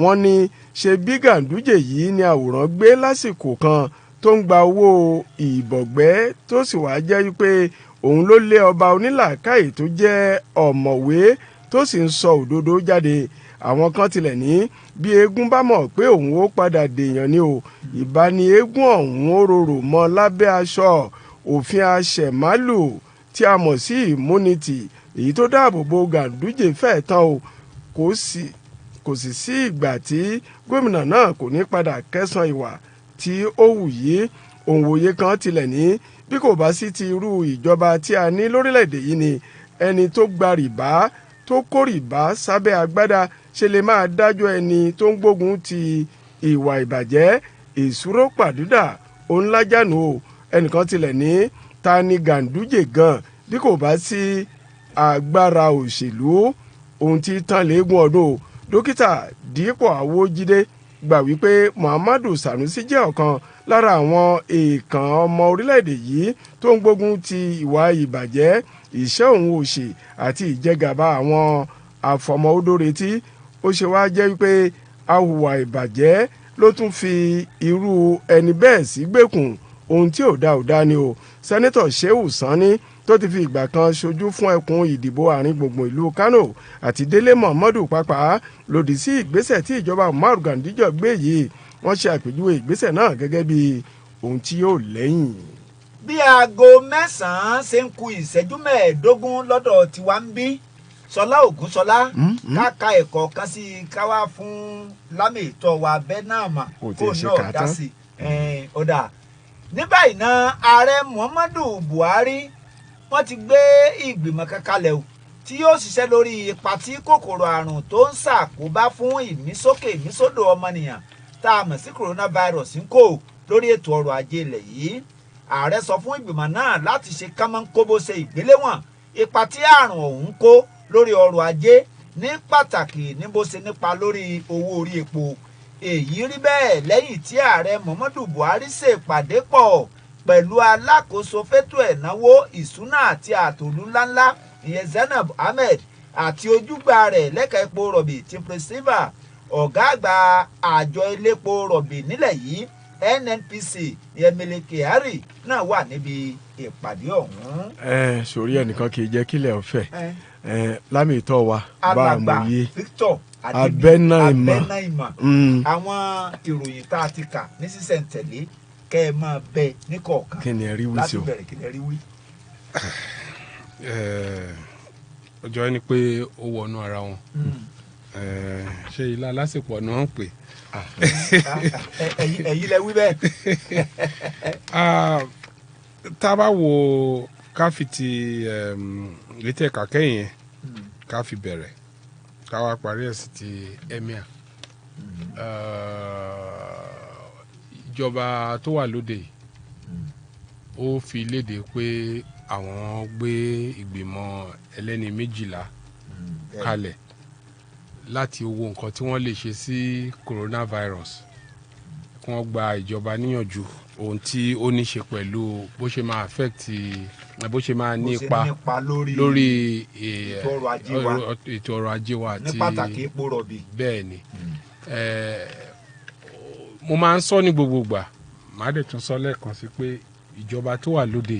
wọ́n ní ṣe bí Ganduje yìí ni àwòrán gbé lásìkò kan tó ń gba owó ìbọ̀gbẹ́ tó sì wá jẹ́ wípé òun ló lé ọba onílàákàyè tó jẹ́ ọ̀mọ̀wé tó sì ń sọ òdodo jáde. Àwọn kan tilẹ̀ ní bí eégún bá mọ̀ pé òun ó padà dèèyàn ni o, ìbá ni eégún ọ̀hún ó rorò mọ́ lábẹ́ aṣọ òfin aṣẹ̀málù tí a mọ̀ sí immunity èyí tó dáàbò bo Ganduje fẹ́ẹ̀ tán o. Kò sì sí ìgbà tí gómìnà náà kò ní padà kẹsàn ìwà tí ó wù yìí. Òǹwòye kan tilẹ̀ ní bí kò bá sí ti irú ìjọba tí a ní lórílẹ̀‐èdè yìí ni ẹni tó gba rìbá tó kó rìbá sábẹ́ agbádá ṣe lè máa dájọ́ ẹni tó ń gbógun ti ìwà ìbàjẹ́. Ìṣúró pàdúdà òun lájànú o. Ẹnìkan tilẹ̀ ní ta ni Ganduje gan bí kò bá sí agbára òṣèlú ohun tí tán léegun ọdún o. Dókítà Dípò Àwòjídé gbà wípé Muhammadu Sanusi jẹ́ ọ̀kan lára àwọn èèkàn ọmọ orílẹ̀-èdè yìí tó ń gbógun ti ìwà ìbàjẹ́, ìṣẹ́ òun òṣì àti ìjẹgàba àwọn àfọmọ́ódóretí. Ó ṣe wá jẹ́ wípé ahùwà ìbàjẹ́ ló tún fi irú ẹni bẹ́ẹ̀ sí gbèkùn. Ohun tí ò dá ni o. Sẹ́nẹ́tọ̀ Shehu Sani tó ti fi ìgbà kan ṣojú fún ẹkùn ìdìbò àárín gbùngbùn ìlú Kánò àti Délé Momodu pàápàá lòdì sí ìgbésẹ̀ tí ìjọba Umaru Ganduje gbé yìí. Wọ́n ṣe àpèjúwe ìgbésẹ̀ náà gẹ́gẹ́ bí ohun tí yóò lẹ́yìn. Bí aago 9 ṣe ń ku ìṣẹ́jú 15 lọ́dọ̀ tiwa ń bí Ṣọlá Ògúnṣọlá káka ẹ̀kọ́ kan sí káwá fún lámìtọ́ wa bẹ́ẹ̀ náà mà kó náà dá sí ọ̀dà. Ní báyìí náà ààrẹ Muhammadu Buhari wọ́n ti gbé ìgbìmọ̀ kan kalẹ̀ o tí yóò ṣiṣẹ́ lórí ipa tí kòkòrò àrùn tó ń ṣàkóbá fún ìmísókè ìmísódò ọmọnìyàn tá a mọ̀ sí coronavirus ń kó lórí ètò ọrọ̀ ajé ilẹ̀ yìí. Ààrẹ sọ fún ìgbìmọ̀ náà láti ṣe kánmọ́nkóbó ṣe ìgbéléwọ̀n ipa tí àrùn ọ̀hún kó lórí ọrọ̀ ajé ní pàtàkì ní bó ṣe nípa lórí owó orí epo. Èyí rí bẹ́ẹ̀ lẹ́yìn tí ààrẹ Muhammadu Buhari ṣèpàdé pọ̀ pẹ̀lú alákòóso fétò ẹ̀náwó ìṣúná àti àtòlú ńláńlá ìyẹn Zainab Ahmed àti ojúgbà rẹ̀ lẹ́ka epo rọ̀bì ti Presiva ọ̀gá àgbà àjọ elépo rọ̀bì nílẹ̀ yìí NNPC ìyẹn Mele Kyari náà wà níbi ìpàdé ọ̀hún. Sórí ẹnìkan kì í jẹ́ kílẹ̀ ọ̀fẹ́ lámìtọ́ wa bá a mọ̀ yé Victor Abẹ́náìmà. Àwọn ìròyìn tá a ti kà ní sísẹ̀ntẹ̀lé kẹ́ ẹ máa bẹ ní kọ̀ọ̀kan láti bẹ̀rẹ̀ kí ni ẹ rí wí. ọjọ́ ni pé ó wọnú ara wọn ṣé ilá lásìkò ni wọ́n ń pè. ẹ̀yin lẹ wí bẹ́ẹ̀. tá a bá wo káfíìtì létí ẹ̀ka kẹ́yìn yẹn ká fi bẹ̀rẹ̀ ká wá parí ẹ̀ sí ti emir. Ìjọba tó wà lóde yìí ó fi léde pé àwọn gbé ìgbìmọ̀ ẹlẹ́ni 12 kalẹ̀ láti wo nǹkan tí wọ́n lè ṣe sí coronavirus kí wọ́n gba ìjọba níyànjú ohun tí ó ní ṣe pẹ̀lú bó ṣe máa affect bó ṣe máa ní ipa lórí ètò ọrọ̀ ajé wa àti ní pàtàkì epo rọ̀bì. bẹ́ẹ̀ ni mo máa ń sọ ní gbogbo ìgbà màá dẹ̀ tún sọ lẹ́ẹ̀kan sí pé ìjọba tó wà lóde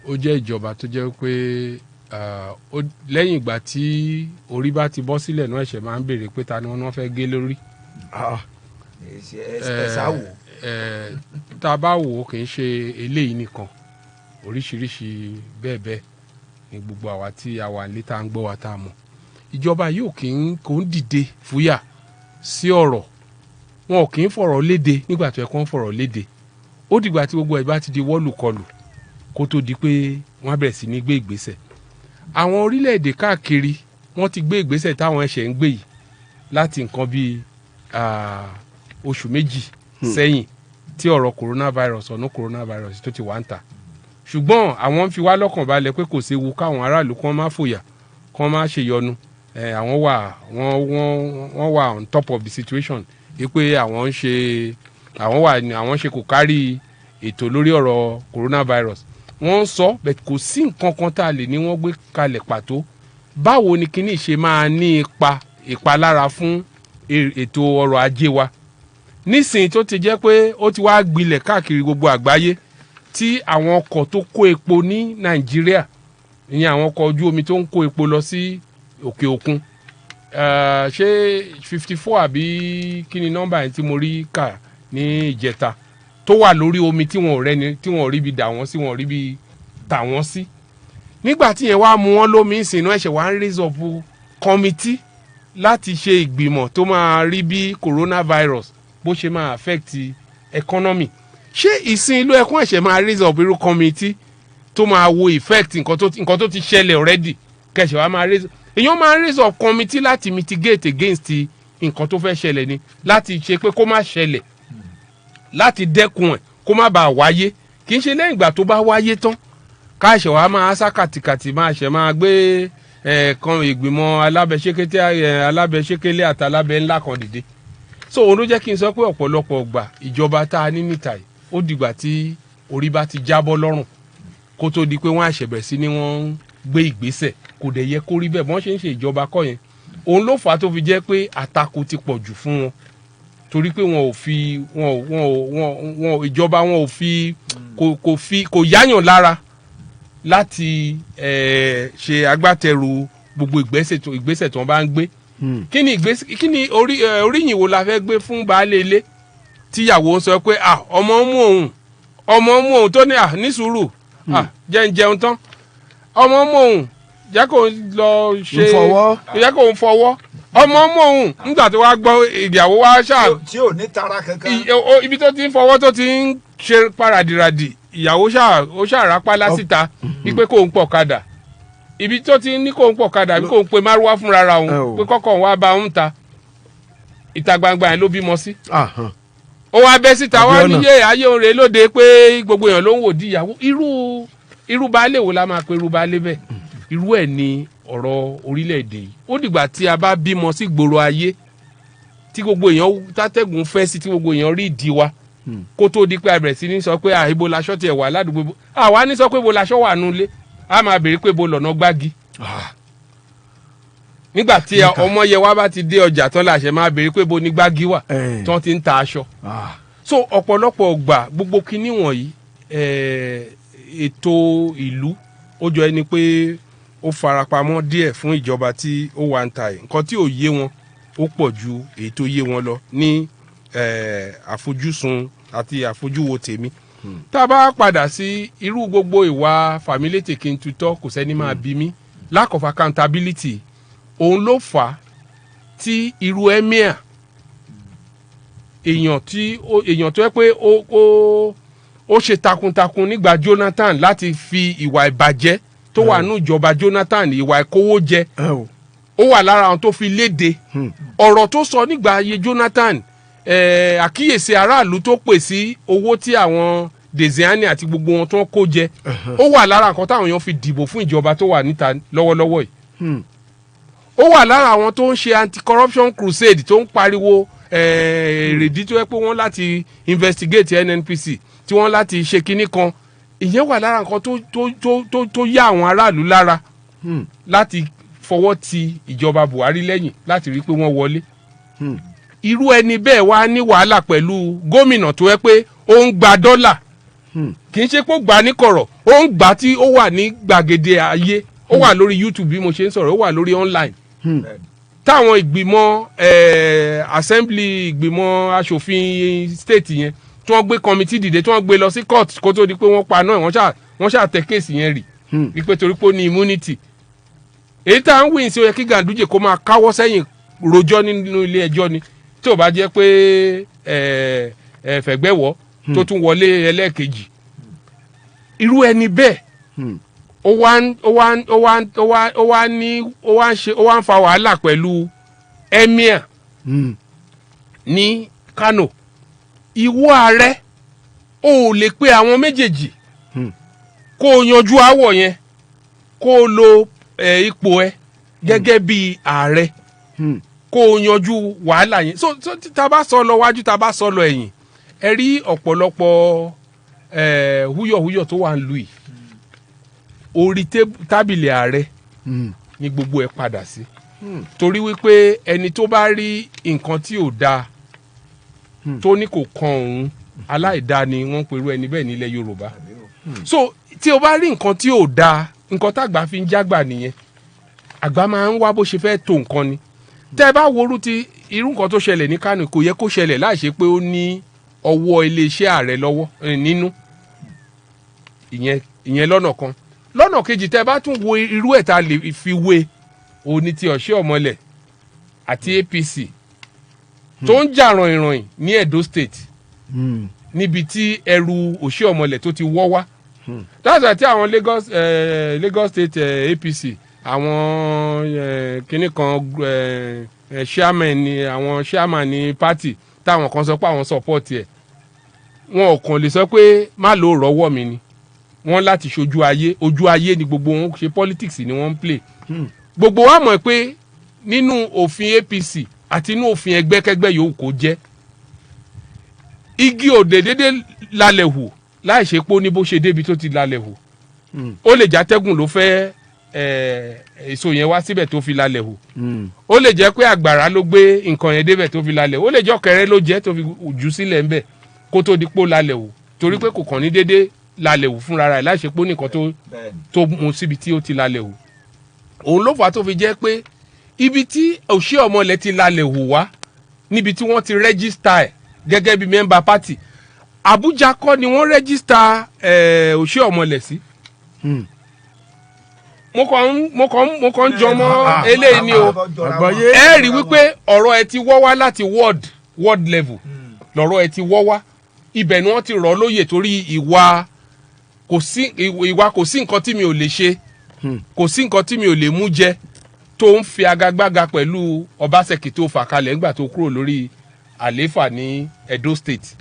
ó jẹ́ ìjọba tó jẹ́ pé lẹ́yìn ìgbà tí orí bá ti bọ́ sílẹ̀ náà ẹ̀ṣẹ̀ máa ń béèrè pé ta ni wọ́n fẹ́ gé lórí. tá a bá wò ó kì í ṣe eléyìí nìkan oríṣiríṣi bẹ́ẹ̀ bẹ́ẹ̀ ni gbogbo àwa tí a wà nílé tá a ń gbọ́ wa tá a mọ̀ ìjọba yóò kò ń dìde fúyà sí ọ̀rọ̀ wọn ò kì í fọ̀rọ̀ léde nígbà tó yẹ kó ń fọ̀rọ̀ léde ó dìgbà tí gbogbo ẹ̀ bá ti di wọ́lùkọlù kó tó di pé wọ́n bẹ̀rẹ̀ sí ní gbé ìgbésẹ̀ àwọn orílẹ̀-èdè káàkiri wọ́n ti gbé ìgbésẹ̀ táwọn ẹ̀ṣẹ̀ ń gbé yìí láti nǹkan bíi oṣù méjì sẹ́yìn tí ọ̀rọ̀ coronavirus ọ̀nà coronavirus tó ti wà ń ta ṣùgbọ́n àwọn ń fi wá lọ́kàn balẹ̀ pé kò séwu káwọn aráàlú kan má fòyà kan má ṣèyọnu àwọn wà on top of the situation wípé àwọn ń ṣe kò kárí ètò lórí ọ̀rọ̀ coronavirus wọ́n ń sọ bẹ́ẹ̀ kò sí nǹkan kan tá a lè ní wọ́n gbé kalẹ̀ pàtó báwo ni kíní ṣe máa ní ìpalára fún ètò ọrọ̀ ajé wa nísìnyí tó ti jẹ́ pé ó ti wá gbilẹ̀ káàkiri gbogbo àgbáyé tí àwọn ọkọ̀ tó kó epo ní Nàìjíríà ìyẹn àwọn ọkọ̀ ojú omi tó ń kó epo lọ sí òkè òkun ṣé 54 àbí kí ni nọ́mbà yẹn tí mo rí kà ní ìjẹta tó wà lórí omi tí wọn ò rí bi dà wọ́n sí wọn ò rí bi tà wọ́n sí nígbà tí yẹn wá mú wọn lómi ìsìnú ẹ̀ṣẹ̀ wá ń raise up committee láti ṣe ìgbìmọ̀ tó máa rí bí coronavirus bó ṣe máa affect economy ṣé ìsìn ìlú ẹ̀kún ẹ̀ṣẹ̀ máa raise up irú committee tó máa wo effect nǹkan tó ti ṣẹlẹ̀ already kẹ̀ṣẹ̀ wá máa raise èèyàn máa raise up committee láti mitigate against nǹkan tó fẹ́ ṣẹlẹ̀ ni láti ṣe pé kó má ṣẹlẹ̀ láti dẹ́kun ẹ̀ kó má bàa wáyé kì í ṣe lẹ́yìn ìgbà tó bá wáyé tán káṣẹ̀ wá máa sá kàtìkàtì máa gbé kan ìgbìmọ̀ alábẹ́sẹ́kẹ́lé àti alábẹ́ ńlá kan dìde so òun ló jẹ́ kí n sọ pé ọ̀pọ̀lọpọ̀ ọgbà ìjọba tá a ní níta yìí ó dìgbà tí orí bá ti jábọ́ lọ́rùn kó tó di pé wọ́n àṣẹbẹ̀ sí ni wọ́n ń gbé ìgbésẹ̀ kò dẹ̀ yẹ kó rí bẹ́ẹ̀ bọ́n ṣe ń ṣe ìjọba kọ́ yẹn òun ló fà á tó fi jẹ́ pé àtakò ti pọ̀ jù fún wọn torí pé ìjọba wọn ò fi kò yáyàn lára láti ṣe agbátẹrù gbogbo ìgbésẹ̀ tí wọ́n bá ń gbé kí ni oríyìn wo la fẹ́ gbé fún baálé ilé tíyàwó ń sọ pé ọmọ mú òun tó ní sùúrù jẹ́ ń jẹun tán ọmọ mú òun jẹ́ kó lọ ṣe jẹ́ kó ń fọwọ́ ọmọ mú òun nígbà tó wá gbọ́ ìyàwó wá ṣáà tí ò ní tara kankan ibi tó ti ń fọwọ́ tó ti ń ṣe paradìradì ìyàwó ó ṣàrápálá síta wípé kò ń pọ̀ kadà ibi tó ti ní kò ń pọ̀ kadà bí kò ń pe márúwá fúnra ra òun pé kọ́kọ́ òun wá bá òun ta ìta gbangba yẹn ló bímọ sí. ó wá bẹ́ síta wá níyé ayé òun rèé lóde pé gbogbo èèyàn ló ń wò di ìyàwó irú baálé wo la máa pe irú baálé bẹ́ẹ̀ irú ẹ̀ ni ọ̀rọ̀ orílẹ̀-èdè yìí ó dìgbà tí a bá bímọ sí gbòòrò ayé tí gbogbo èèyàn tátẹ́gùn fẹ́ sí tí gbogbo èèyàn rí ìdí wa kó tó di pé a bẹ̀rẹ̀ sí ní sọ pé ibo laṣọ tiẹ̀ wà ládùúgbò àwa ní sọ pé ibo laṣọ wà nulẹ̀ a máa béèrè pé ibo lọ́nà gbági nígbà tí ọmọ yẹ wá bá ti dé ọjà tán láṣẹ máa béèrè pé ibo ní gbági wà tán ti ń ta aṣọ so ọ̀pọ̀lọpọ̀ ọgbà gbogbo kinní wọ̀nyí ètò ìlú ó jọ ẹni pé ó farapamọ́ díẹ̀ fún ìjọba tí ó wà ń ta ẹ̀ nǹkan tí ò yé wọn ó pọ̀ ju èyí tó yé wọn lọ ní àfojúsùn àti àfojúwo tèmi tá a bá padà sí irú gbogbo ìwà fàmílétè kí n tutọ́ kò sẹ́ni máa bí mi lack of accountability òun ló fà á tí irú emir èèyàn tó yẹ pé ó ṣe takuntakun nígbà Jonathan láti fi ìwà ìbàjẹ́ tó wà nù ìjọba Jonathan ìwà ìkówó jẹ ó wà lára àwọn tó fi léde ọ̀rọ̀ tó sọ nígbà ayé Jonathan àkíyèsí aráàlú tó pè sí owó tí àwọn Desiani àti gbogbo wọn tó ń kó jẹ ó wà lára nǹkan táwọn èèyàn fi dìbò fún ìjọba tó wà níta lọ́wọ́lọ́wọ́ yìí ó wà lára àwọn tó ń ṣe anti-corruption crusade tó ń pariwo èrèdí tó yẹ pé wọ́n láti investigate NNPC tí wọ́n láti ṣe kinní kan ìyẹn wà lára nǹkan tó yá àwọn aráàlú lára láti fọwọ́ ti ìjọba Buhari lẹ́yìn láti rí pé wọ́n wọlé irú ẹni bẹ́ẹ̀ wá ní wàhálà pẹ̀lú gómìnà tó yẹ pé ó ń gba dọ́là kì í ṣe pé ó gbà ní kọ̀rọ̀ ó ń gbà tí ó wà ní gbàgede ayé ó wà lórí YouTube bí mo ṣe ń sọ̀rọ̀ ó wà lórí online táwọn ìgbìmọ̀ assembly ìgbìmọ̀ asòfin state yẹn tí wọ́n gbé committee dìde tí wọ́n gbé lọ sí court kó tó di pé wọ́n pa náà wọ́n ṣáà tẹ kéèsì yẹn rì wípé torí pé ó ní immunity èyí tá à ń wí sí ó yẹ kí Ganduje kó máa káwọ́ sẹ́yìn rojọ́ nínú ilé ẹjọ́ ni tí ò bá jẹ́ pé fẹ̀gbẹ́wọ́ tó tún wọlé ẹlẹ́ẹ̀kejì irú ẹni bẹ́ẹ̀ ó wá ń fa wàhálà pẹ̀lú emir ní Kano ìwọ ààrẹ ó lè pe àwọn méjèèjì kó o yanjú aáwọ̀ yẹn kó o lo ipò ẹ gẹ́gẹ́ bí ààrẹ kó o yanjú wàhálà yẹn so tá a bá sọ lọ wájú tá a bá sọ lọ ẹ̀yìn ẹ rí ọ̀pọ̀lọpọ̀ húyọ̀húyọ̀ tó wà ń lu yìí orí tábìlì ààrẹ ni gbogbo ẹ̀ padà sí torí wípé ẹni tó bá rí nǹkan tí ò dáa tó ní kò kan òun aláìdáa ni wọ́n pèrú ẹni bẹ́ẹ̀ nílẹ̀ Yorùbá so tí o bá rí nǹkan tí ò dáa nǹkan tágbà fi ń jágbà nìyẹn àgbà máa ń wá bó ṣe fẹ́ tó nǹkan ni tẹ́ ẹ bá worú ti irú nǹkan tó ṣẹlẹ̀ ní Kánò kò yẹ kó ṣẹlẹ̀ láì ṣe pé ó ní ọwọ́ iléeṣẹ́ ààrẹ lọ́wọ́ nínú ìyẹn lọ́nà kan lọ́nà kejì tẹ́ ẹ bá tún wo irú ẹ̀ tá a lè fi wé òní ti Ọ̀ṣẹ́ọ̀mọlẹ̀ àti APC tó ń jà ràn-ìràn ní Edo State níbi tí ẹrù Ọ̀ṣẹ́ọ̀mọlẹ̀ tó ti wọ́ wá that's why tí àwọn Lagos State APC àwọn kinní kan chairman ní party táwọn kan sọ pé àwọn support ẹ̀ wọn ò kàn lè sọ pé má lò rọ́wọ́ mi ni wọ́n láti ṣojú ayé ojú ayé ni gbogbo wọn ṣe politics ni wọ́n ń play gbogbo wa mọ̀ pé nínú òfin APC àti inú òfin ẹgbẹ́kẹ́gbẹ́ yòówù kó jẹ́ igi òde dédé lálẹ́ hù láì ṣe pé ó ní bó ṣe débi tó ti lálẹ́ hù ó lè játẹ́gùn ló fẹ́ èso yẹn wá síbẹ̀ tó fi lálẹ́ hù ó lè jẹ́ pé àgbàrá ló gbé nǹkan yẹn débẹ̀ tó fi lálẹ́ hù ó lè jẹ́ ọ̀kẹ́rẹ́ ló jẹ́ tó fi jù sílẹ̀ ńbẹ̀ kó tó di pé ó lálẹ́ hù torí pé kò kàn ní dédé lálẹ́ hù fúnra rẹ̀ láì ṣe pé ó nìkan tó mú síbi tí ó ti lálẹ́ hù òun ló fà á tó fi jẹ́ pé ibi tí Ọ̀ṣẹ́ọ̀mọlẹ̀ ti lálẹ́ hù wá níbi tí wọ́n ti rẹ́gísítà ẹ̀ gẹ́gẹ́ bí mẹ́mbà pátì Àbújá kọ́ ni wọ́n rẹ́gísítà Ọ̀ṣẹ́ọ̀mọlẹ̀ sí mo kàn ń jọmọ eléyìí ni o ẹ rí wípé ọ̀rọ̀ ẹ ti wọ́ wá láti world level lọ́rọ̀ ẹ ti wọ́ wá ibẹ̀ ni wọ́n ti rọ̀ lóyè torí ìwà kò sí nǹkan tí mi ò lè ṣe kò sí nǹkan tí mi ò lè mú jẹ tó ń fi agagbága pẹ̀lú Ọbaṣẹ́kì tó fà kalẹ̀ ńgbà tó kúrò lórí àlééfà ní Edo State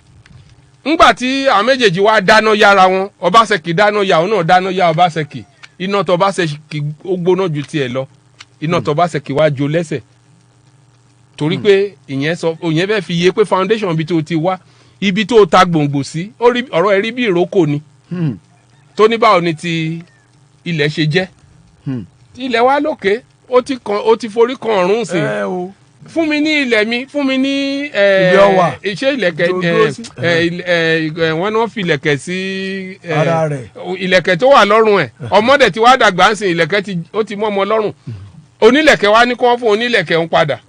ńgbà tí àwọn méjèèjì wá dáná yára wọn Ọbaṣẹ́kì dáná yá òun náà dáná yá Ọbaṣẹ́kì iná tó Ọbaṣẹ́kì ó gbóná ju tiẹ̀ lọ iná tó Ọbaṣẹ́kì wá jó lẹ́sẹ̀ torí pé ìyẹn fẹ́ fi yé pé foundation ibi tó ti wá ibi tó ta gbòǹgbò sí ọ̀rọ̀ ẹ̀ rí bí ìrókò ni tó ní báwo ni ti ilẹ̀ ṣe jẹ́ ilẹ̀ wa lókè ó ti forí kan ọ̀run sí fún mi ní ilẹ̀ mi fún mi ní iṣẹ́ ìlẹ̀kẹ̀ wọ́n náà fi ìlẹ̀kẹ̀ sí ìlẹ̀kẹ̀ tó wà lọ́rùn ẹ̀ ọmọdé tí wàá dàgbà ń sìn ìlẹ̀kẹ̀ ó ti mọ́ ọmọ lọ́rùn onílẹ̀kẹ̀ wa ní kí wọ́n fún onílẹ̀kẹ̀ ń padà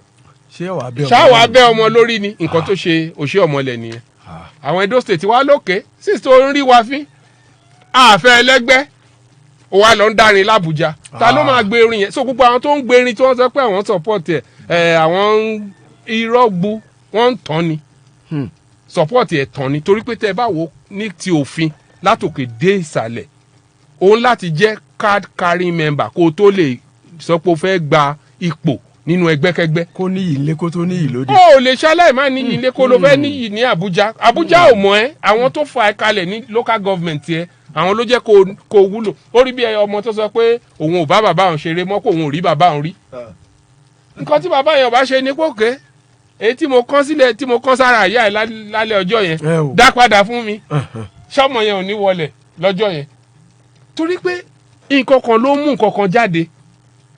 ṣáwàá bẹ́ ọmọ lórí ni nǹkan tó ṣe Ọ̀ṣẹ́ọ̀mọlẹ̀ nìyẹn àwọn Edo State wa lókè sísè tó ń rí wa fín àfẹ́ ẹlẹ́gbẹ́ ó wá lọ ń dárin l'Àbújá ta ló máa gbé erin yẹn so gbogbo àwọn tó ń gbé erin tí wọ́n sọ pé àwọn support àwọn irọ́ gbu wọ́n ń tán ni support ẹ̀ tán ni torí pé tẹ́ ẹ bá wo ní ti òfin látòkè dé ìsàlẹ̀ òun láti jẹ́ card carrying member kó o tó lè sọ pé o fẹ́ gba ipò nínú ẹgbẹ́kẹ́gbẹ́. kó níyì ilé kó tó níyì lóde. ó lè ṣaláì má níyì ilé kó ló fẹ́ níyì ní Àbújá ò mọ̀ ẹ́ àwọn tó fa ẹ kalẹ̀ ní local government yẹn àwọn ló jẹ́ kó wúlò ó rí bí ọmọ tó sọ pé òun ò bá bàbá òun ṣeré mọ́ kó òun ò rí bàbá òun rí nǹkan tí bàbá yẹn ò bá ṣe ní pòkè èyí tí mo kán sílẹ̀ tí mo kán sára àyà ẹ̀ lálẹ́ ọjọ́ yẹn dá padà fún mi ṣọ́mọ yẹn ò ní wọlẹ̀ lọ́jọ́ yẹn torí pé nǹkan kan ló mú nǹkan kan jáde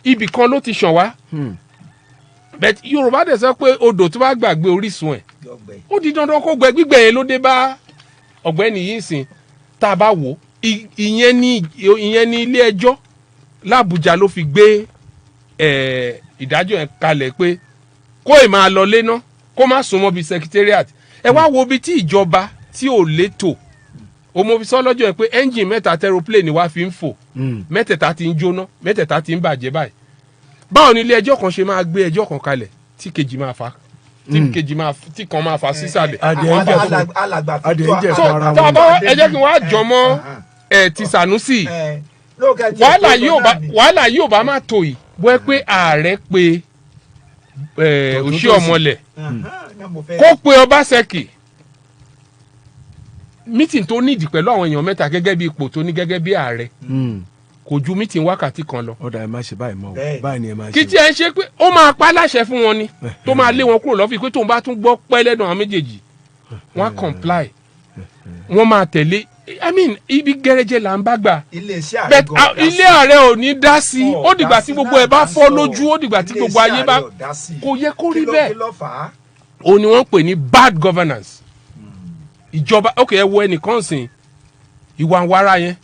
ibì kan ló ti ṣàn wá but Yorùbá dẹ̀ sọ pé odò tó bá gbàgbé orísun ẹ̀ ó di dandan kó gbẹ gbígbẹ yẹn ló dé bá ọ̀gbẹ́ni yìí sìn tá a bá wò ìyẹn ní ilé ẹjọ́ l'Àbújá ló fi gbé ìdájọ́ yẹn kalẹ̀ pé kó ì máa lọ léná kó má súnmọ́ bíi secretariat ẹ wá wo bí tí ìjọba tí ò létò òmòfi sọ lọ́jọ́ yẹn pé ẹ́ńjìn mẹ́ta tẹ́rópléènì wá fi ń fò mẹ́tẹ̀ẹ̀ta ti ń jóná mẹ́tẹ̀ẹ̀ta ti ń bàjẹ́ báyìí báwo ni ilé ẹjọ́ kan ṣe máa gbé ẹjọ́ kan kalẹ̀ tí kejì máa fa tí kan máa fa sísàlẹ̀. so tá a bá ẹ jẹ́ kí wọ́n á jọmọ́ ti Sanusi wàhálà yóò bá má tó yìí bó ẹ pé ààrẹ pé Ọ̀ṣẹ́ọ̀mọlẹ̀ kó pe Ọbaṣẹ́kì meeting tó nídìí pẹ̀lú àwọn èèyàn mẹ́ta gẹ́gẹ́ bí ipò tó ní gẹ́gẹ́ bí ààrẹ kò ju mítìn wákàtí kan lọ. ọ̀dà ẹ̀ máa ṣe báyìí mọ́ o báyìí ni ẹ máa ṣe. kí tí ẹ ń ṣe pé ó máa pa láṣẹ fún wọn ni tó máa lé wọn kúrò lọ́fíì pé tóun bá tún gbọ́ pẹ́ lẹ́nu àwọn méjèèjì wọ́n á comply wọ́n máa tẹ̀lé I mean ibi gẹ́rẹ́jẹ́ là ń bá gbà. ilé ààrẹ ò ní dá sí i ó dìgbà tí gbogbo ẹ̀ bá fọ́ lójú ó dìgbà tí gbogbo ayé bá kò yẹ kó rí bẹ́ẹ̀. òun ni wọ́n pè ní bad governance. ìjọba ok ẹ wo ẹnìkan sìn ìwà wàrà yẹn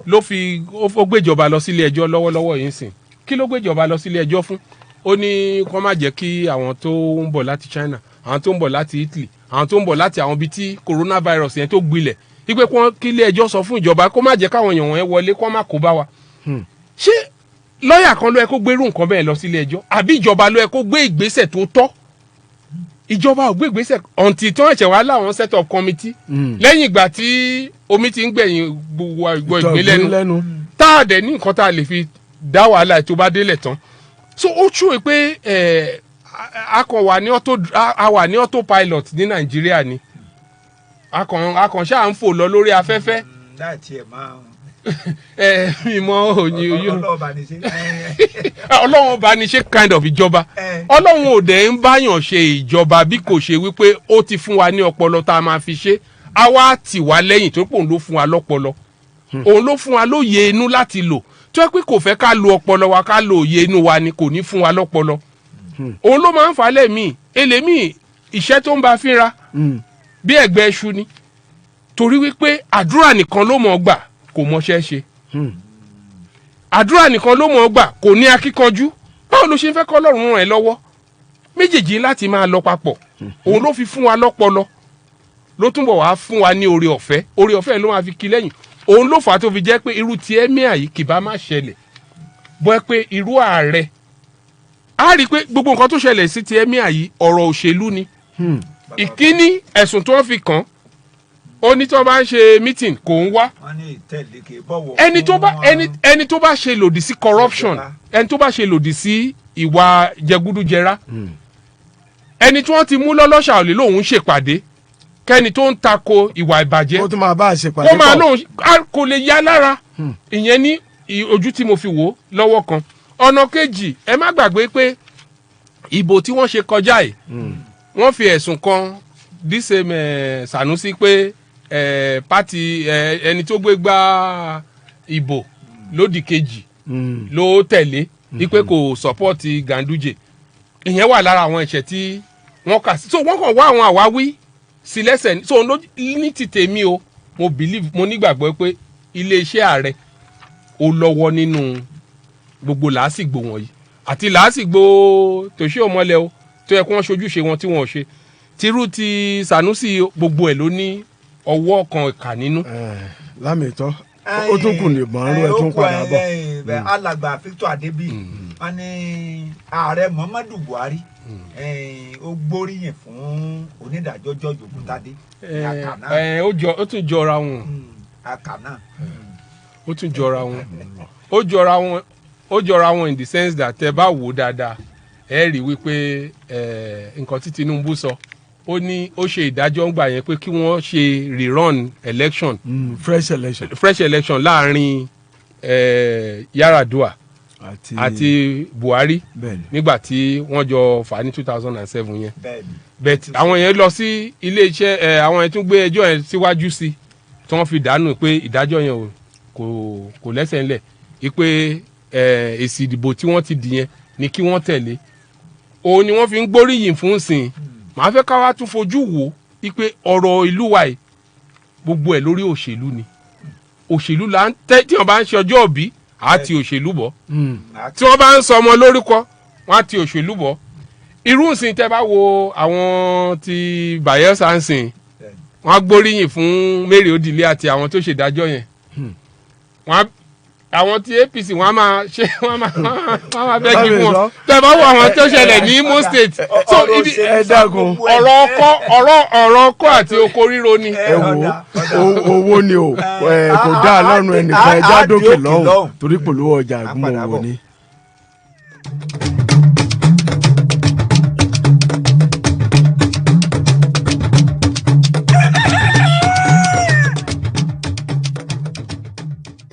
ló fi ó gbéjọba lọ sílé ẹjọ́ lọ́wọ́lọ́wọ́ yìí sìn kí ló gbéjọba lọ sílé ẹjọ́ fún ó ní kó má jẹ́ kí àwọn tó ń bọ̀ láti China àwọn tó ń bọ̀ láti Italy àwọn tó ń bọ̀ láti àwọn ibi tí coronavirus yẹn tó gbilẹ̀ wípé kí ilé ẹjọ́ sọ fún ìjọba kó má jẹ́ káwọn èèyàn wọ̀nyẹn wọlé kó má kó bá wa. ṣé lọ́ọ̀yà kan ló yẹ kó gbérù nǹkan bẹ́ẹ̀ lọ sílé ẹjọ́ àbí ìjọba ló yẹ kó gbé ìgbésẹ̀ tó tọ́ ìjọba ò gbé ìgbésẹ̀ ọ̀ǹtì tí wọ́n ṣẹ̀ wá láwọn set up committee lẹ́yìn ìgbà tí omi ti ń gbẹ̀yìn gbogbo ìgbín lẹ́nu tá a dẹ̀ ní nǹkan tá a lè fi dá wàhálà tó bá délẹ̀ tán so ó ṣùwé pé a wà ní autopilot ní Nàìjíríà ni akàn ṣáà ń fò lọ lórí afẹ́fẹ́. láti ẹ̀ máa mímọ́ òyìn oyún ọlọ́run bá ní ṣe kind of ìjọba ọlọ́run ò dẹ̀ ń báyàn ṣe ìjọba bí kò ṣe wípé ó ti fún wa ní ọpọlọ tá a máa fi ṣe á wá tì wá lẹ́yìn tó pòun ló fún wa lọ́pọlọ òun ló fún wa lóye inú láti lò tó yẹ pé kò fẹ́ ká lo ọpọlọ wa ká lo òye inú wa ni kò ní fún wa lọ́pọlọ òun ló máa ń fà lẹ́mìí elémìí iṣẹ́ tó ń bá fínra bí ẹ̀gbẹ́ iṣu ni torí wípé àdúrà nìkan ló mọ̀ gbà kò mọṣẹ́ ṣe àdúrà nìkan ló mọ̀ gbà kò ní akíkanjú báwo ló ṣe ń fẹ́ kọ́ Ọlọ́run ràn ẹ́ lọ́wọ́ méjèèjì láti máa lọ papọ̀ òun ló fi fún wa lọ́pọlọ ló túnbọ̀ wá fún wa ní oore ọ̀fẹ́ ló máa fi kí lẹ́yìn òun ló fà á tó fi jẹ́ pé irú ti ẹ́míà yìí kì bá má ṣẹlẹ̀ bọ́ ẹ pé irú ààrẹ á rí i pé gbogbo nǹkan tó ṣẹlẹ̀ sí ti ẹ́míà yìí ọ̀rọ̀ òṣèlú ni ìkíní ẹ̀sùn tó ń fi kàn ó ní tó bá ń ṣe meeting kò ń wá ẹni tó bá ṣe lòdì sí corruption ẹni tó bá ṣe lòdì sí ìwà jẹgúdújẹrá ẹni tí wọ́n ti mú lọ́lọ́ṣà òlè lòun ṣèpàdé kẹ́ni tó ń tako ìwà ìbàjẹ́ ó tún máa bá a ṣèpàdé pọ̀ ó máa lóun kò lè yá lára ìyẹn ní ojú tí mo fi wò lọ́wọ́ kan ọ̀nà kejì ẹ má gbàgbé pé ìbò tí wọ́n ṣe kọjá yìí wọ́n fi ẹ̀sùn kan dísèmẹ̀ Sànúsí pé pati ẹni tó gbé gbá ìbò lódì kejì ló tẹ̀lé wípé kò sọ́pọ́ọ̀tì Ganduje ìyẹn wà lára àwọn ẹ̀ṣẹ̀ tí wọ́n kà sí so wọ́n kàn wá àwọn àwáwí sí lẹ́sẹ̀ so ní ti tèmi o mo nígbàgbọ́ pé iléeṣẹ́ ààrẹ ó lọ́wọ́ nínú gbogbo làásìgbò wọ̀nyí àti làásìgbò tòṣì òmọlẹ̀ o tó yẹ kí wọ́n ṣojúṣe wọn tí wọ́n ṣe tirú ti Sànúsì gbogbo ẹ̀ ló ní ọwọ́ kan ìkà nínú. lámìtọ́ ó tún kù ní ìbọnrún ẹ̀ tún padà bọ̀. alàgbà Victor Adébíyì wọn ní ààrẹ Muhammadu Buhari ó gbóríyìn fún onídàájọ́ George Ògúntadé. ó tún jọra wọn. àkànná. ó tún jọra wọn ó jọra wọn in the sense that ẹ bá wò ó dáadáa ẹ rí wípé nǹkan tí Tinubu sọ ó ní ó ṣe ìdájọ́ ń gbà yẹn pé kí wọ́n ṣe rerun election fresh election láàrin Yar'Adua àti Buhari nígbà tí wọ́n jọ fà ní 2007 yẹn but àwọn yẹn lọ sí iléeṣẹ́ àwọn yẹn tún gbé ẹjọ́ yẹn síwájú sí tí wọ́n fi dànù pé ìdájọ́ yẹn kò lẹ́sẹ̀ ńlẹ̀ wípé èsì ìdìbò tí wọ́n ti dì yẹn ni kí wọ́n tẹ̀lé òun ni wọ́n fi ń gbóríyìn fún sìn màá fẹ́ ká wá tún fojú wò wípé ọ̀rọ̀ ìlú wa yìí gbogbo ẹ̀ lórí òṣèlú ni òṣèlú là ń tẹ́ tí wọ́n bá ń ṣe ọjọ́ òbí àti òṣèlú bọ̀ tí wọ́n bá ń sọ ọmọ lórúkọ wọ́n á ti òṣèlú bọ̀ irú ìsìn tẹ́ bá wo àwọn ti Bayelsa ń sìn wọ́n á gbóríyìn fún Mary Odile àti àwọn tó ṣèdájọ́ yẹn àwọn tí APC wọ́n á máa ṣe wọ́n á máa bẹ́ẹ̀ kí wọ́n tẹ́ bá wo àwọn tó ṣẹlẹ̀ ní Imo State so ibi ọ̀rọ̀ ọkọ àti oko ríro ni. ẹ wo owó ni o kò dáa lọ́rùn ẹnìkan ẹja dókè lọ́hùn torí polówó ọjà àgúnmọ̀ owó ni.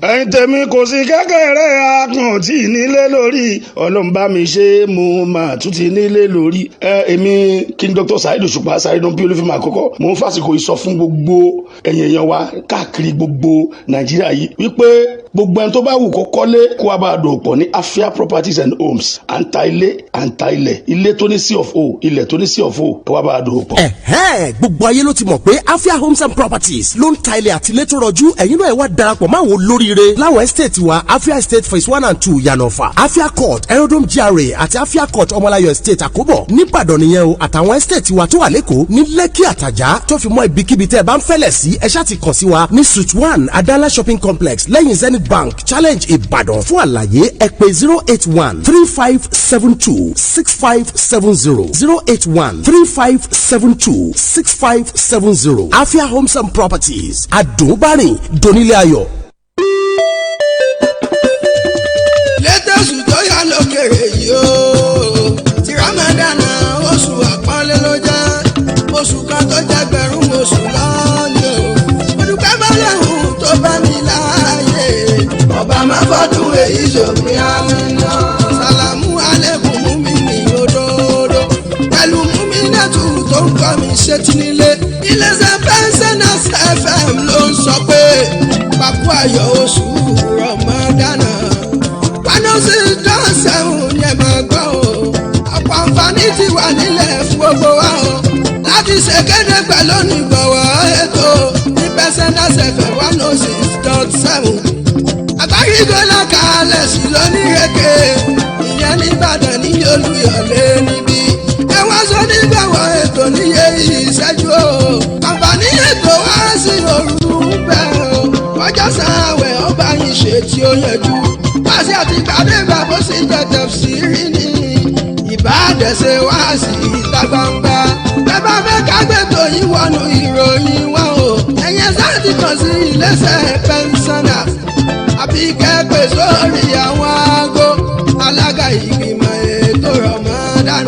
ẹ̀yin tèmi kò sí kékeré akàn tí nílé lórí ọlọ́run bá mi ṣe mo máa tún ti nílé lórí. Èmi King Dr. Saheed Òṣùpá Saheed bí olúfimọ àkọ́kọ́ mo ń fàsìkò yìí sọ fún gbogbo ẹ̀yin èèyàn wa káàkiri gbogbo nàìjíríà yìí wípé gbogbo ẹni tó bá wù kó kọ́lé kó wá bá a dòwò pọ̀ ní Afia Properties and Homes à ń ta ilé à ń ta ilẹ̀ ilé tó ní C&O ilẹ̀ tó ní C&O kó wá bá a dòwò pọ̀. Gbogbo ayé ló ti mọ̀ pé Afia Homes and Properties ló ń ta ilẹ̀ àti ilé tó rọjú ẹ̀yin náà ẹ wá darapọ̀ máwọn olóríire láwọn estate wa Afia Estate phase 1 and 2 Yanofa, Afia Court Aerodrome GRA àti Afia Court Ọmọláyọ̀ Estate Àkóbọ̀ nìbàdàn nìyẹn o àtàwọn estate wa tó wà lẹ́kọ̀ọ́ ní Lẹ́kì Àtàjà tó fi mọ́ ibikíbi tẹ́ ẹ bá ń fẹ́lẹ̀ sí ẹ ṣáà ti kàn sí wa ní Suite 1 Adala Shopping Complex lẹ́yìn Zenith Bank Challenge Ìbàdàn fún àlàyé ẹ pè 081-3572-6570 081-3572-6570 Afia Homes and Properties àdùnbárìn donílé ayọ̀. létẹ̀sù tó yà lókèrè yìí ó ti ramadana oṣù àpọ́nlé ló jẹ́ oṣù kan tó jẹ́ gbẹ̀rún oṣù lọ́nà o olùkọ́ bọ́lọ́hún tó bá mi láàyè ọba má fọdún èyí ṣòpin àmìnà sàlámù alẹ́kùn mú mi ní òdodo pẹ̀lú mú mi nẹ́tù tó ń kọ́ mi ṣètì nílé iléeṣẹ́ Pensioners FM ló ń sọ pé pàkó ayọ̀ oṣù ramadana sí dọ́sẹ̀hún yẹn máa gbọ́ o ọ̀pọ̀ àǹfààní ti wà nílẹ̀ fún gbogbo wa o láti ṣèkéde pẹ̀lú onígbọ̀wọ́ ètò ní Pensioners FM 106.7 àgbárígọ́lá kalẹ̀ sí lónírèké ìyẹn nìbàdàn ní Olúyọ̀lé níbí ẹ wá sọ nígbàwọ́ ètò níye ìṣẹ́jú o àǹfààní ètò wá sí òru bẹ́ẹ̀ o ọjọ́ sáwẹ̀ ọba yìí ṣe tí ó yẹjú wáṣí àti gbàdégbà bó sì jẹ tẹ̀síìrì ní ìbádẹ́sẹ̀ wá sí ìta gbangba bẹ́ẹ̀ bá fẹ́ kágbètò yìí wọnú ìròyìn wọn o ẹ̀yẹ sáàtì kan sí iléeṣẹ́ Pensioners àbí kẹ́pẹ́ sórí àwọn aago alága ìgbìmọ̀ ètò Ramadan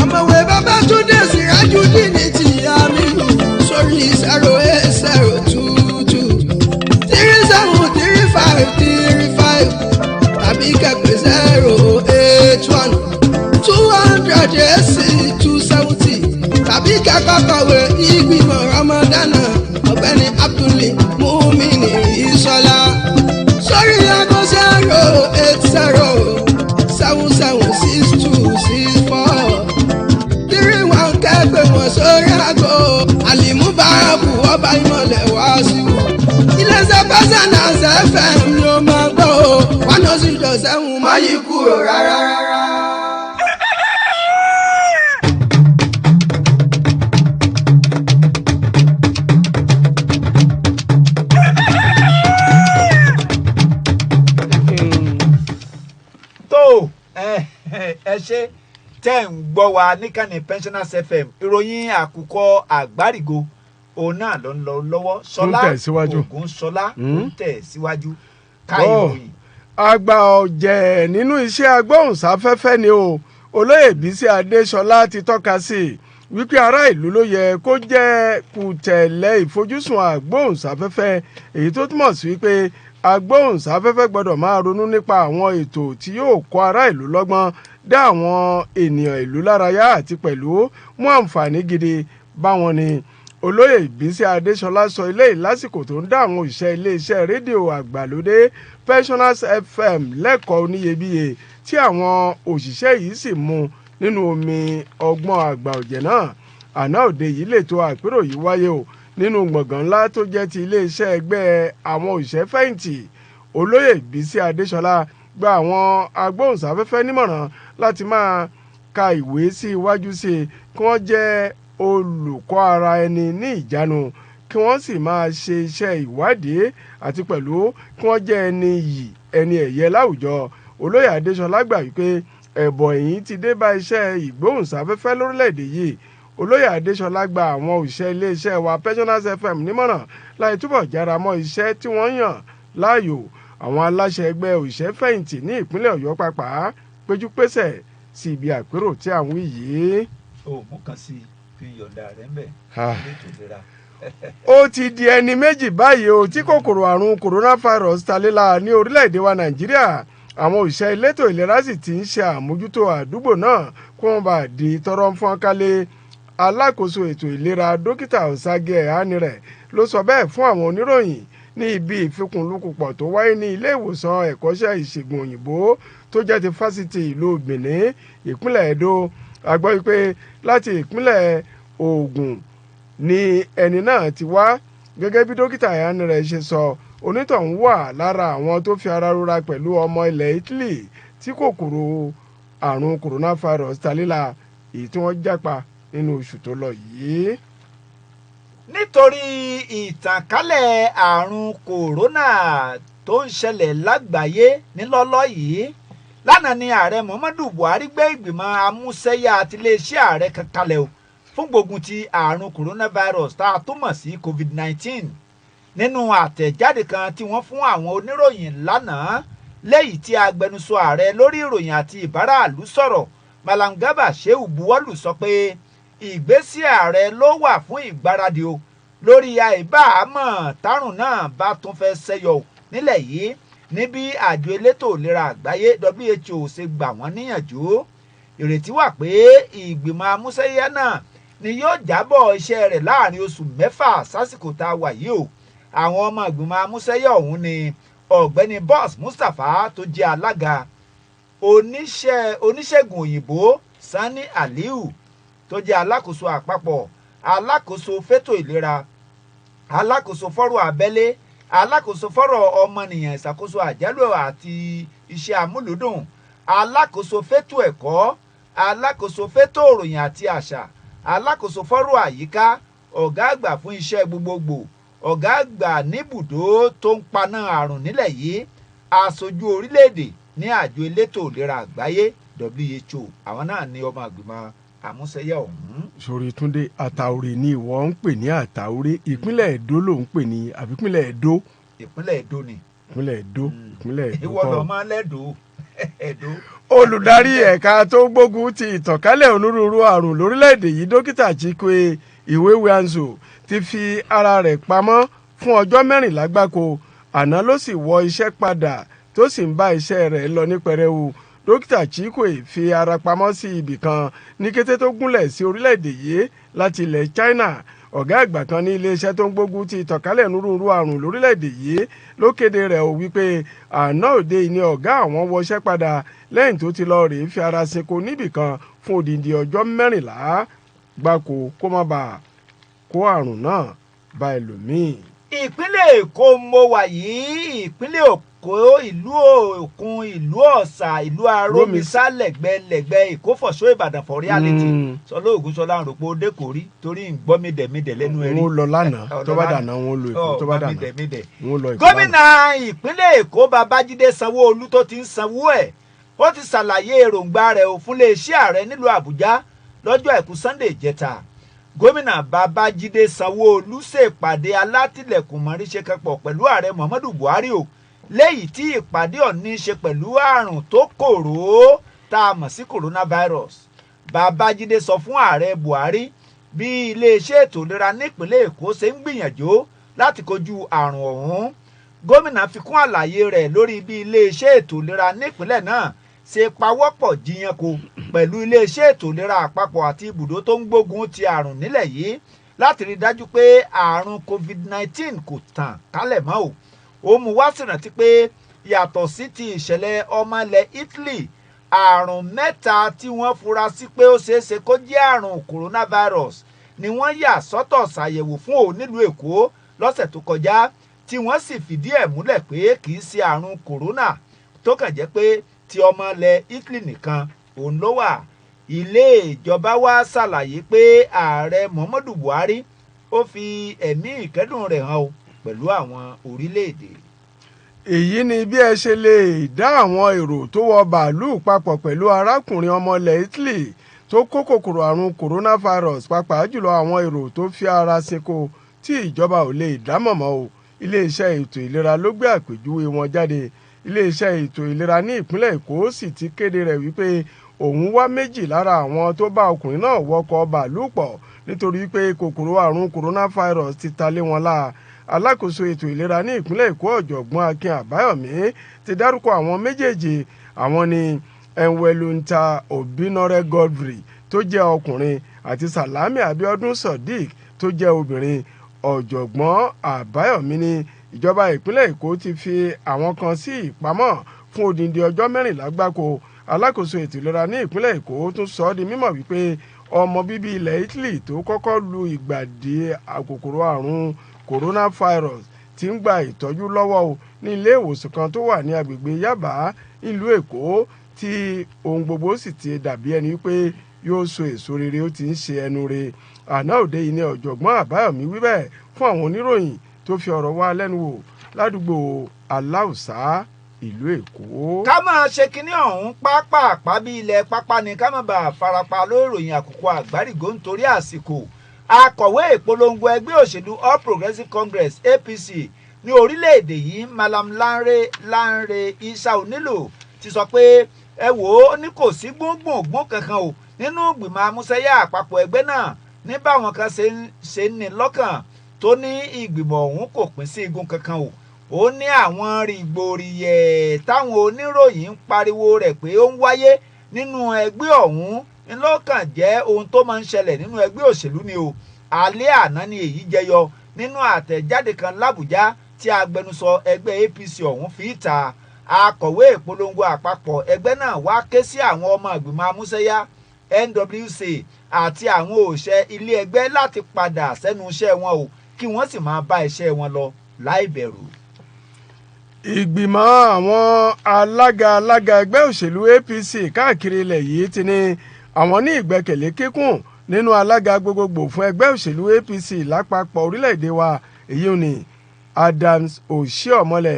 ọmọwé Babátúndé Sírájú dínì ti Aminu sórí 08022373535 tàbí kẹ́pẹ́ 081-200-270 tàbí kẹ́kọ̀ọ́ kọ̀wé ìgbìmọ̀ Ramadan ọ̀gbẹ́ni Abdulli Mumini Ìṣọ̀lá sórí aago 080776264 31 kẹ́pẹ́ wọn sórí aago Alimubaraku ọba ìmọ̀lẹ̀ wá sí i iléeṣẹ́ Pensioners FM ló máa gbọ́ o 106.7 máa yí kúrò rárá. ẹ ṣe tẹ́ ń gbọ́ wa níkànnì Pensioners FM ìròyìn àkùkọ àgbárígo òun náà ló ń lọ lọ́wọ́ Ṣọlá Ògúnṣọlá ń tẹ̀ síwájú ká ìròyìn. àgbà ọ̀jẹ̀ nínú iṣẹ́ agbóhùnsáfẹ́fẹ́ ni o olóyè Bísí Adéṣọlá ti tọ́ka sí wípé ará ìlú ló yẹ kó jẹ́ kùtẹ̀lẹ̀ ìfojúsùn agbóhùnsáfẹ́fẹ́ èyí tó túmọ̀ sí wípé agbóhùnsáfẹ́fẹ́ gbọ́dọ̀ máa ronú nípa àwọn ètò tí yóò kọ́ ará ìlú lọ́gbọ́n dá àwọn ènìyàn ìlú lárayá àti pẹ̀lú mú àǹfààní gidi báwọn ni. olóyè Bísí Adéṣọlá sọ eléyìí lásìkò tó ń dá àwọn òṣìṣẹ́ iléeṣẹ́ rédíò àgbàlódé Pensioners FM lẹ́kọ̀ọ́ oníyebíye tí àwọn òṣìṣẹ́ yìí sì mú nínú omi ọgbọ́n àgbà ọ̀jẹ̀ náà. àná òde yìí lètò àpérò yìí wáyé o nínú gbọ̀ngàn ńlá tó jẹ́ ti iléeṣẹ́ ẹgbẹ́ àwọn òṣìṣẹ́ fẹ̀yìntì. olóyè Bísí Adéṣọlá gba àwọn agbóhùnsáfẹ́fẹ́ nímọ̀ràn láti máa ka ìwé sí iwájú sí i kí wọ́n jẹ́ olùkọ́ ara ẹni ní ìjánu kí wọ́n sì máa ṣe iṣẹ́ ìwádìí àti pẹ̀lú kí wọ́n jẹ́ ẹni yìí ẹni ẹ̀yẹ láwùjọ. olóyè Adéṣọlá gbà wípé ẹ̀bọ̀ ẹ̀yìn ti dé bá iṣẹ́ ìgbóhùnsáfẹ́fẹ́ lórílẹ̀‐èdè yìí. olóyè Adéṣọlá gba àwọn òṣìṣẹ́ iléeṣẹ́ wa Pensioners FM nímọ̀ràn láì túbọ̀ jára mọ́ iṣẹ́ tí wọ́n yàn láàyò. àwọn aláṣẹ ẹgbẹ́ òṣìṣẹ́ fẹ̀yìntì ní ìpínlẹ̀ Ọ̀yọ́ pàápàá péjú pésẹ̀ sí ibi àpérò tí à ń wí yìí. ó mú kan sí fi yọ̀ǹda rẹ̀ ń bẹ̀ ètò ìlera. ó ti di ẹni méjì báyìí o tí kòkòrò àrùn coronavirus taléla ní orílẹ̀-èdè wa Nàìjíríà. Àwọn òṣìṣẹ́ elétò ìlera sì ti ń ṣe àmójútó àdúgbò náà kó wọn bá di tọrọ ń fọ́n kálé. Alákòóso ètò ìlera dókítà Ọ̀ságẹ́ Ẹ̀hánirẹ̀ ló sọ bẹ́ẹ̀ fún àwọn oníròyìn ní ibi ìfikùnlukùpọ̀ tó wáyé ní ilé ìwòsàn ẹ̀kọ́ṣẹ́ ìṣègùn òyìnbó tó jẹ́ ti fásitì ìlú Benin ìpínlẹ̀ Edo. A gbọ́ wípé láti ìpínlẹ̀ Ògùn ni ẹni náà ti wá. Gẹ́gẹ́ bí dókítà Ẹ̀hánirẹ̀ ṣe sọ, onítọ̀hún wà lára àwọn tó fi ara rora pẹ̀lú ọmọ ilẹ̀ Italy tí kòkòrò àrùn coronavirus taléla èyí tí wọ́n jápa nínú oṣù tó lọ yìí. Nítorí ìtànkálẹ̀ àrùn kòrónà tó ń ṣẹlẹ̀ lágbàáyé nílọ́lọ́ yìí, lánàá ni ààrẹ Muhammadu Buhari gbé ìgbìmọ̀ amúṣẹ́yà àti iléeṣẹ́ ààrẹ kan kalẹ̀ o fún gbógun ti àrùn coronavirus tá a tún mọ̀ sí COVID-19. Nínú àtẹ̀jáde kan tí wọ́n fún àwọn oníròyìn lánàá, lẹ́yìn tí agbẹnusọ ààrẹ lórí ìròyìn àti ìbáraàlú sọ̀rọ̀ Malam Garba Shehu buwọ́lù sọ pé ìgbésẹ̀ ààrẹ ló wà fún ìgbáradì o lórí àìbáàmọ̀ tárùn náà bá tún fẹ́ ṣẹ́yọ nílẹ̀ yìí níbi àjọ elétò ìlera àgbáyé WHO ṣe gbà wọ́n níyànjú. Ìrètí wà pé ìgbìmọ̀ amúṣẹ́yà náà ni yóò jábọ̀ iṣẹ́ rẹ̀ láàrin oṣù 6 sásìkò tá a wà yìí o. Àwọn ọmọ ìgbìmọ̀ amúṣẹ́yà ọ̀hún ni ọ̀gbẹ́ni Boss Mustapha tó jẹ́ alága, oníṣègùn òyìnbó Sani Aliu tó jẹ́ alákòóso àpapọ̀, alákòóso fétò ìlera, alákòóso fọ́rọ̀ abẹ́lé, alákòóso fọ́rọ̀ ọmọnìyàn, ìṣàkóso àjálù àti iṣẹ́ amúlùdùn, alákòóso fétò ẹ̀kọ́, alákòóso fétò òròyìn àti àṣà, alákòóso fọ́rọ̀ àyíká, ọ̀gá àgbà fún iṣẹ́ gbogbogbò, ọ̀gá àgbà níbùdó tó ń paná àrùn nílẹ̀ yìí, aṣojú orílẹ̀-èdè ní àjọ elétò ìlera àgbáyé WHO. Àwọn náà ní ọmọ ìgbìmọ̀ àmúṣẹ́yà ọ̀hún. Sori Túndé, Àtàórè ni ìwọ ń pè ní Àtàórè, ìpínlẹ̀ Èdó ló ń pè ní àbí ìpínlẹ̀ Èdó? Ìpínlẹ̀ Èdó ni. Ìpínlẹ̀ Èdó, ìpínlẹ̀ Èdó kọ́. Ìwọ lọ máa lẹ́dọ̀ Èdó. Olùdarí ẹ̀ka tó gbógun ti ìtànkálẹ̀ onírúurú àrùn lórílẹ̀‐èdè yìí dókítà Chikwe Iweweanzo ti fi ara rẹ̀ pamọ́ fún ọjọ́ 14 gbáko. Àná ló sì wọ iṣẹ́ padà tó sì ń bá iṣẹ́ rẹ̀ lọ ní pẹrẹwu. Dókítà Chikwe fi ara pamọ́ sí ibì kan ní kété tó gúnlẹ̀ sí orílẹ̀‐èdè yìí láti ilẹ̀ China. Ọ̀gá àgbà kan ní iléeṣẹ́ tó ń gbógun ti ìtànkálẹ̀ onírúurú àrùn lórílẹ̀‐èdè yìí ló kéde rẹ̀ o wípé àná òde ni ọ̀gá àwọn wọṣẹ́ padà lẹ́yìn tó ti lọ rèé fi ara sinko níbì kan fún odindi ọjọ́ 14 gbáko kó má bàa kó àrùn náà bá ẹlòmíì. Ìpínlẹ̀ Èkó mo wà yìí, ìpínlẹ̀ Èkó, ìlú Òkun, ìlú Ọ̀sà, ìlú Arómisá lẹ́gbẹ̀lẹ́gbẹ̀ Èkó fọ̀ṣọ́ Ìbàdàn for reality. Sọlá Ògúnṣọlá ń rò pé ó dé kò rí torí ń gbọ́ mídẹ̀mídẹ̀ lẹ́nu ẹ̀rí. Wọ́n lọ lánàá tó bá dànà wọn lo Èkó tó bá dànà wọn lọ Èkó. Gómìnà ìpínlẹ̀ Èkó Babájídé Sanwó-Olú tó ti ń sanwó ẹ̀, ó ti ṣàlàyé èròǹgbà rẹ̀ fún iléeṣẹ́ ààrẹ nílùú Àbújá lọ́jọ́ Àìkú Sunday ìjẹta. Gómìnà Babájídé Sanwó-Olú ṣèpàdé alátìlẹ̀kùn mọ́ríṣẹ́ kẹpọ̀ pẹ̀lú ààrẹ Muhammadu Buhari o, léyìí tí ìpàdé ọ̀ní ṣe pẹ̀lú àrùn tó kòró tá a mọ̀ sí coronavirus. Babájídé sọ fún ààrẹ Buhari bí iléeṣẹ́ ètò ìlera nípìnlẹ̀ Èkó ṣe ń gbìyànjú láti kojú àrùn ọ̀hún. Gómìnà fi kún àlàyé rẹ̀ lórí bí iléeṣẹ́ ètò ìlera nípìnlẹ̀ náà ṣe pawọ́pọ̀ jíyanko pẹ̀lú iléeṣẹ́ ètò ìlera àpapọ̀ àti ibùdó tó ń gbógun ti àrùn nílẹ̀ yìí láti rí dájú pé àrùn COVID-19 kò tàn kálẹ̀ mọ́ o. Ó mú wá ṣèrántí pé yàtọ̀ sí ti ìṣẹ̀lẹ̀ ọmọ ilẹ̀ Italy, àrùn 3 tí wọ́n fura sí pé ó ṣeéṣe kó jẹ́ àrùn coronavirus ni wọ́n yà sọ́tọ̀ ṣàyẹ̀wò fún òun nílùú Èkó lọ́sẹ̀ tó kọjá, tí wọ́n sì fìdí ẹ̀ múlẹ̀ pé kì í ṣe àrùn corona tó kàn jẹ́ pé ti ọmọ ilẹ̀ Italy nìkan òun ló wà. Ilé ìjọba wá ṣàlàyé pé ààrẹ Muhammadu Buhari ó fi ẹ̀mí ìkẹ́dùn rẹ̀ hàn o pẹ̀lú àwọn orílẹ̀-èdè. Èyí ni bí ẹ ṣe lè dá àwọn èrò tó wọ bàálù papọ̀ pẹ̀lú arákùnrin ọmọ ilẹ̀ Italy tó kó kòkòrò àrùn coronavirus, pàápàá jùlọ àwọn èrò tó fi ara sinko tí ìjọba ò lè dámọ̀mọ́ o. Iléeṣẹ́ ètò ìlera ló gbé àpèjúwe wọn jáde. Iléeṣẹ́ ètò ìlera ní ìpínlẹ̀ Èkó sì ti kéde rẹ̀ wípé òun wá 2 lára àwọn tó bá ọkùnrin náà wọkọ̀ bàálù pọ̀ nítorí pé kòkòrò àrùn coronavirus ti ta lé wọn láà. Alákòóso ètò ìlera ní ìpínlẹ̀ Èkó ọ̀jọ̀gbọ́n Akin Àbáyọ̀mí ti dárúkọ àwọn méjèèjì. Àwọn ni Enwelunta Obinore Godfrey tó jẹ́ ọkùnrin àti Salami Abiodun Sodiq tó jẹ́ obìnrin. Ọ̀jọ̀gbọ́n Àbáyọ̀mí ní ìjọba ìpínlẹ̀ Èkó ti fi àwọn kan sí ìpamọ́ fún odindi ọjọ́ 14 gbáko. Alákòóso ètò ìlera ní ìpínlẹ̀ Èkó tún sọ ọ́ di mímọ̀ wípé ọmọ bíbí ilẹ̀ Italy tó kọ́kọ́ lu ìgbàdí kòkòrò àrùn coronavirus ti ń gba ìtọ́jú lọ́wọ́ o ní ilé ìwòsàn kan tó wà ní agbègbè Yaba ìlú Èkó tí ohun gbogbo sì ti dàbí ẹni pé yóò so èso rere ó ti ń ṣe ẹnu re. Àná òde yìí ni ọ̀jọ̀gbọ́n Àbáyọ̀mí wí bẹ́ẹ̀ fún àwọn oníròyìn tó fi ọ̀rọ̀ wá lẹ́nu wò ládùúgbò Aláùsá ìlú Èkó. ká máa ṣe kinní ọ̀hún pápá bí ilẹ̀ pápá ni ká má bàa farapa lórí ìròyìn àkókò àgbárígò nítorí àsìkò. Akọ̀wé ìpolongo ẹgbẹ́ òṣèlú All Progressives Congress APC ní orílẹ̀-èdè yìí Malam Lanre Isa Onílò ti sọ pé ẹ wò ó ní kò sí gbóngbòngbòn kankan o nínú ìgbìmọ̀ amúṣẹ́yà àpapọ̀ ẹgbẹ́ náà ní báwọn kan ṣe ní lọ́kàn tó ní ìgbìmọ̀ ọ̀hún kò pín sí igun kankan o. Ó ní àwọn rìgbòrìyẹ̀ táwọn oníròyìn ń pariwo rẹ̀ pé ó ń wáyé nínú ẹgbẹ́ ọ̀hún ńlọ́kàn jẹ́ ohun tó máa ń ṣẹlẹ̀ nínú ẹgbẹ́ òṣèlú ni o. Alẹ́ àná ni èyí jẹyọ nínú àtẹ̀jáde kan l'Àbújá tí agbẹnusọ ẹgbẹ́ APC ọ̀hún fi ta. Akọ̀wé ìpolongo àpapọ̀ ẹgbẹ́ náà wá ké sí àwọn ọmọ ìgbìmọ̀ amúṣẹ́yá NWC àti àwọn òṣìṣẹ́ ilé ẹgbẹ́ láti padà sẹ́nu iṣẹ́ wọn o kí wọ́n sì máa bá iṣẹ́ wọn lọ láì bẹ̀rù. Ìgbìmọ̀ àwọn alága ẹgbẹ́ òṣèlú APC káàkiri ilẹ̀ yìí ti ní àwọn ní ìgbẹ́kẹ̀lé kíkún nínú alága gbogbogbò fún ẹgbẹ́ òṣèlú APC lápapọ̀ orílẹ̀-èdè wa èyí ni Adams Oshiomhole.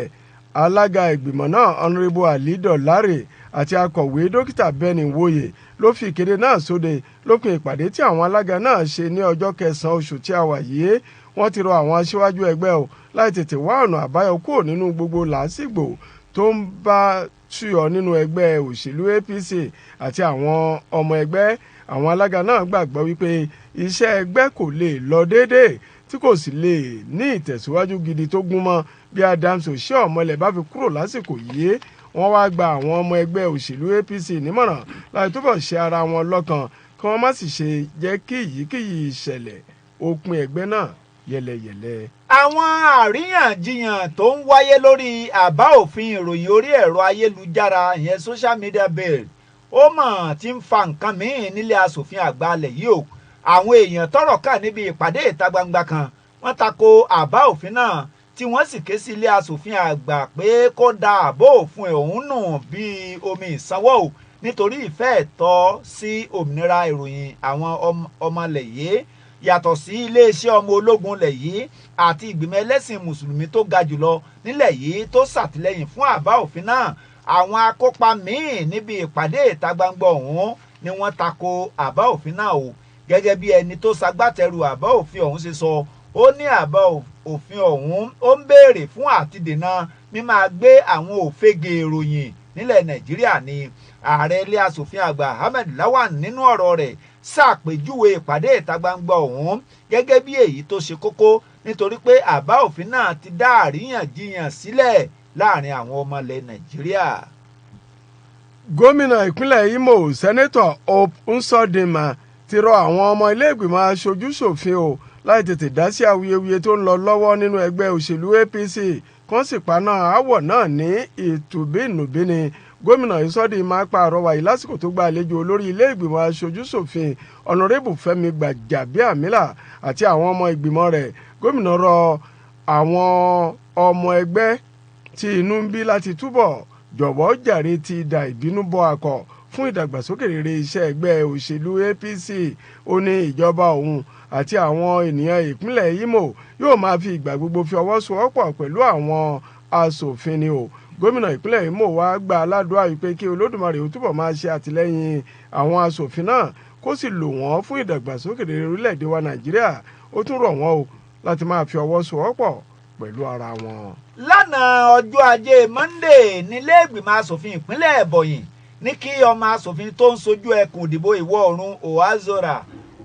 Alága ìgbìmọ̀ náà Honourable Ali Dolare àti akọ̀wé dókítà Benny Nwoye ló fi ìkéde náà sóde lópin ìpàdé tí àwọn alága náà ṣe ní ọjọ́ 9 oṣù tí a wà yìí. Wọ́n ti rọ àwọn aṣíwájú ẹgbẹ́ o láì tètè wá ọ̀nà àbáyọ kúrò nínú gbogbo làásìgbò tó ń bá ṣúyọ nínú ẹgbẹ́ òṣèlú APC àti àwọn ọmọ ẹgbẹ́. Àwọn alága náà gbàgbọ́ wípé iṣẹ́ ẹgbẹ́ kò lè lọ déédéé tí kò sì lè ní ìtẹ̀síwájú gidi tó gún mọ́ bí Adams Oshiomhole bá fi kúrò lásìkò yìí. Wọ́n wá gba àwọn ọmọ ẹgbẹ́ òṣèlú APC nímọ̀ràn láti túbọ̀ ṣe ara wọn lọ́kàn kí wọ́n má sì ṣe jẹ́ kí èyíkéyìí ìṣẹ̀lẹ̀ ó pín ẹgbẹ́ náà yẹlẹyẹlẹ. Àwọn àríyànjiyàn tó ń wáyé lórí àbá òfin ìròyìn orí ẹ̀rọ ayélujára ìyẹn social media bill ó mọ̀ tí ń fa nǹkan míì nílé asòfin àgbà alẹ̀ yìí o. Àwọn èèyàn tọ́rọ̀ kàn níbi ìpàdé ìta gbangba kan wọ́n tako àbá òfin náà tí wọ́n sì ké sí ilé asòfin àgbà pé kó da àbá òfin ọ̀hún nù bíi omi ìsanwó o nítorí ìfẹ́ ẹ̀tọ́ sí òmìnira ìròyìn àwọn ọmọ ilẹ̀ yìí yàtọ̀ sí iléeṣẹ́ ọmọ ológun ilẹ̀ yìí àti ìgbìmọ̀ ẹlẹ́sìn mùsùlùmí tó ga jùlọ nílẹ̀ yìí tó ṣàtìlẹ́yìn fún àbá òfin náà. Àwọn akópa míì níbi ìpàdé ìta gbangba ọ̀hún ni wọ́n tako àbá òfin náà o. Gẹ́gẹ́ bí ẹni tó ṣagbátẹrù àbá òfin ọ̀hún ṣe sọ, ó ní àbá òfin ọ̀hún ó ń béèrè fún àtidènà mímáa gbé àwọn òfegè ìròyìn nílẹ̀ Nàìjíríà ni. Ààrẹ ilé asòfin àgbà Ahmed Lawan nínú ọ̀rọ̀ rẹ̀ ṣàpèjúwe ìpàdé ìta gbangba ọ̀hún gẹ́gẹ́ bí èyí tó ṣe kókó nítorí pé àbá òfin náà ti dá àríyànjiyàn sílẹ̀ láàrin àwọn ọmọ ilẹ̀ Nàìjíríà. Gómìnà ìpínlẹ̀ Imo Sẹ́nẹ́tọ̀ Hope Uzodinma ti rọ àwọn ọmọ ilé ìgbìmọ̀ aṣojú-ṣòfin o láì tètè dá sí awuyewuye tó ń lọ lọ́wọ́ nínú ẹgbẹ́ òṣèlú APC kán sì paná aáwọ̀ náà ní ìtùbínùbíni. Gómìnà Uzodinma pàrọwà yìí lásìkò tó gba àlejò olórí ilé ìgbìmọ̀ aṣojú-ṣòfin Honourable Fẹ́mi Gbàjàbíàmílà àti àwọn ọmọ ìgbìmọ̀ rẹ̀. Gómìnà rọ àwọn ọmọ ẹgbẹ́ tí inú ń bí láti túbọ̀ jọ̀wọ́ jàre ti dà ìbínú bọ akọ fún ìdàgbàsókè rere iṣẹ́ ẹgbẹ́ òṣèlú APC. Ó ní ìjọba òun àti àwọn ènìyàn ìpínlẹ̀ Imo yóò máa fi ìgbà gbogbo fi ọwọ́ sowọ́pọ̀ pẹ̀lú àwọn aṣòfin ni o. Gómìnà ìpínlẹ̀ Imo wá gba aládùúrà wípé kí Olódùmarè ó túbọ̀ máa ṣe àtìlẹ́yìn àwọn aṣòfin náà kó sì lò wọ́n fún ìdàgbàsókè rere orílẹ̀-èdè wa Nàìjíríà. Ó tún rọ̀ wọ́n o láti máa fi ọwọ́ sowọ́pọ̀ pẹ̀lú ara wọn. Lánàá ọjọ́ Ajé Monday nílé ìgbìmọ̀ aṣòfin ìpínlẹ̀ Ebonyi ní kí ọmọ aṣòfin tó ń sojú ẹkùn ìdìbò ìwọ̀ oòrùn Ohazora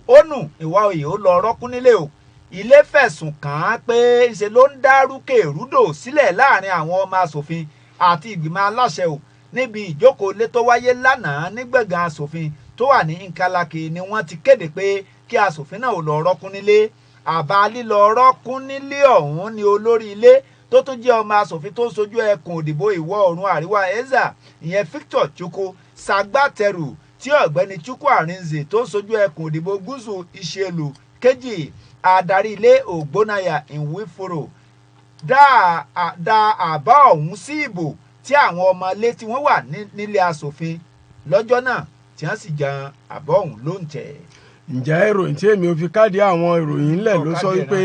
ó nù ìwà oyè ó lọ rọ́kún nílé o. Ilé fẹ̀sùn kàn án pé ṣe ló ń dá rúkèrúdò sílẹ̀ láàrin àwọn ọmọ asòfin àti ìgbìmọ̀ aláṣẹ o níbi ìjókòó ilé tó wáyé lánàá ní gbọ̀ngàn asòfin tó wà ní Nkalaki ni wọ́n ti kéde pé kí asòfin náà ò lọ rọ́kún nílé. Àbá lílọ rọ́kún nílé ọ̀hún ni olórí ilé tó tún jẹ́ ọmọ asòfin tó ń sojú ẹkùn òdìbò ìwọ̀ oòrùn àríwá Ezza ìyẹn Victor Chukwu ṣagbátẹrù tí ọ̀gbẹ́ni Chukwu Arinze tó ń sojú ẹkùn òdìbò gúúsù Ìṣèlú kejì adarí ilé Ògbónáyà Nwifuru dá àbá ọ̀hún sí ìbò tí àwọn ọmọ ilé tí wọ́n wà nílé asòfin lọ́jọ́ náà tí wọ́n sì jan àbá ọ̀hún ló ń tẹ̀. ǹjẹ́ ìròyìn tí èmi ò fi káàdì àwọn ìròyìn ńlẹ̀ ló sọ wípé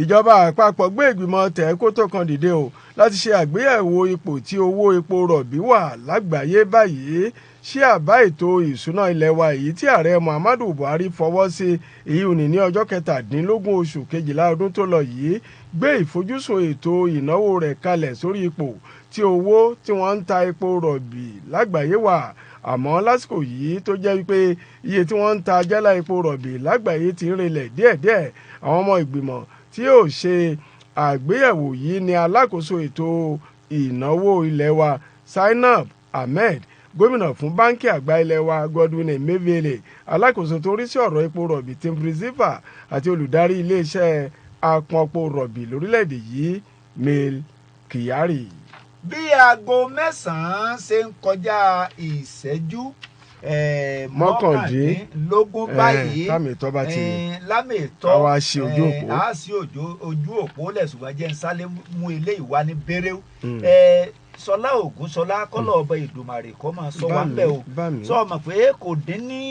ìjọba àpapọ̀ gbé ìgbìmọ̀ tẹ̀ẹ́kótó kan dìde o láti ṣe àgbéyẹ̀wò ipò tí owó epo rọ̀bì wà lágbàáyé báyìí ṣé àbá ètò ìṣúná ilẹ̀ wa èyí tí ààrẹ Muhammadu Buhari fọwọ́ sí èyí ò ní ọjọ́ 17 oṣù kejìlá ọdún tó lọ yìí gbé ìfojúsùn ètò ìnáwó rẹ̀ kalẹ̀ sórí ipò tí owó tí wọ́n ń ta epo rọ̀bì lágbàáyé wà àmọ́ lásìkò yìí tó jẹ́ wípé iye tí wọ́n ń ta jálá epo rọ̀bì lágbàáyé ti ń relẹ̀ díẹ̀díẹ̀ àwọn ọmọ ìgbìmọ̀ tí yóò ṣe àgbéyẹ̀wò yìí ni alákòóso ètò ìnáwó ilẹ̀ wa Zainab Ahmed gómìnà fún báńkì àgbà ilẹ̀ wa Godwin Emefiele alákòóso tó rí sí ọ̀rọ̀ epo rọ̀bì Tim Priziva àti olùdarí iléeṣẹ́ apọnpo rọ̀bì lórílẹ̀‐èdè yìí Mail Kyari. Bí aago 9 ṣe ń kọjá ìṣẹ́jú mọ́kàndínlógún báyìí lámìtọ́ bá ti lámìtọ́ àwa ṣe ojú òpó a ṣe ojú òpó lẹ̀sùnwọ̀n jẹ́ nsálẹ̀ mú ilé ìwà ní bẹ́rẹ̀ Ṣọlá Ògúnṣọlá kọ́lọ̀ ọba Ìdùmarè kọ́ máa sọ wá bẹ́ẹ̀ o sọ ma pé kò dín ní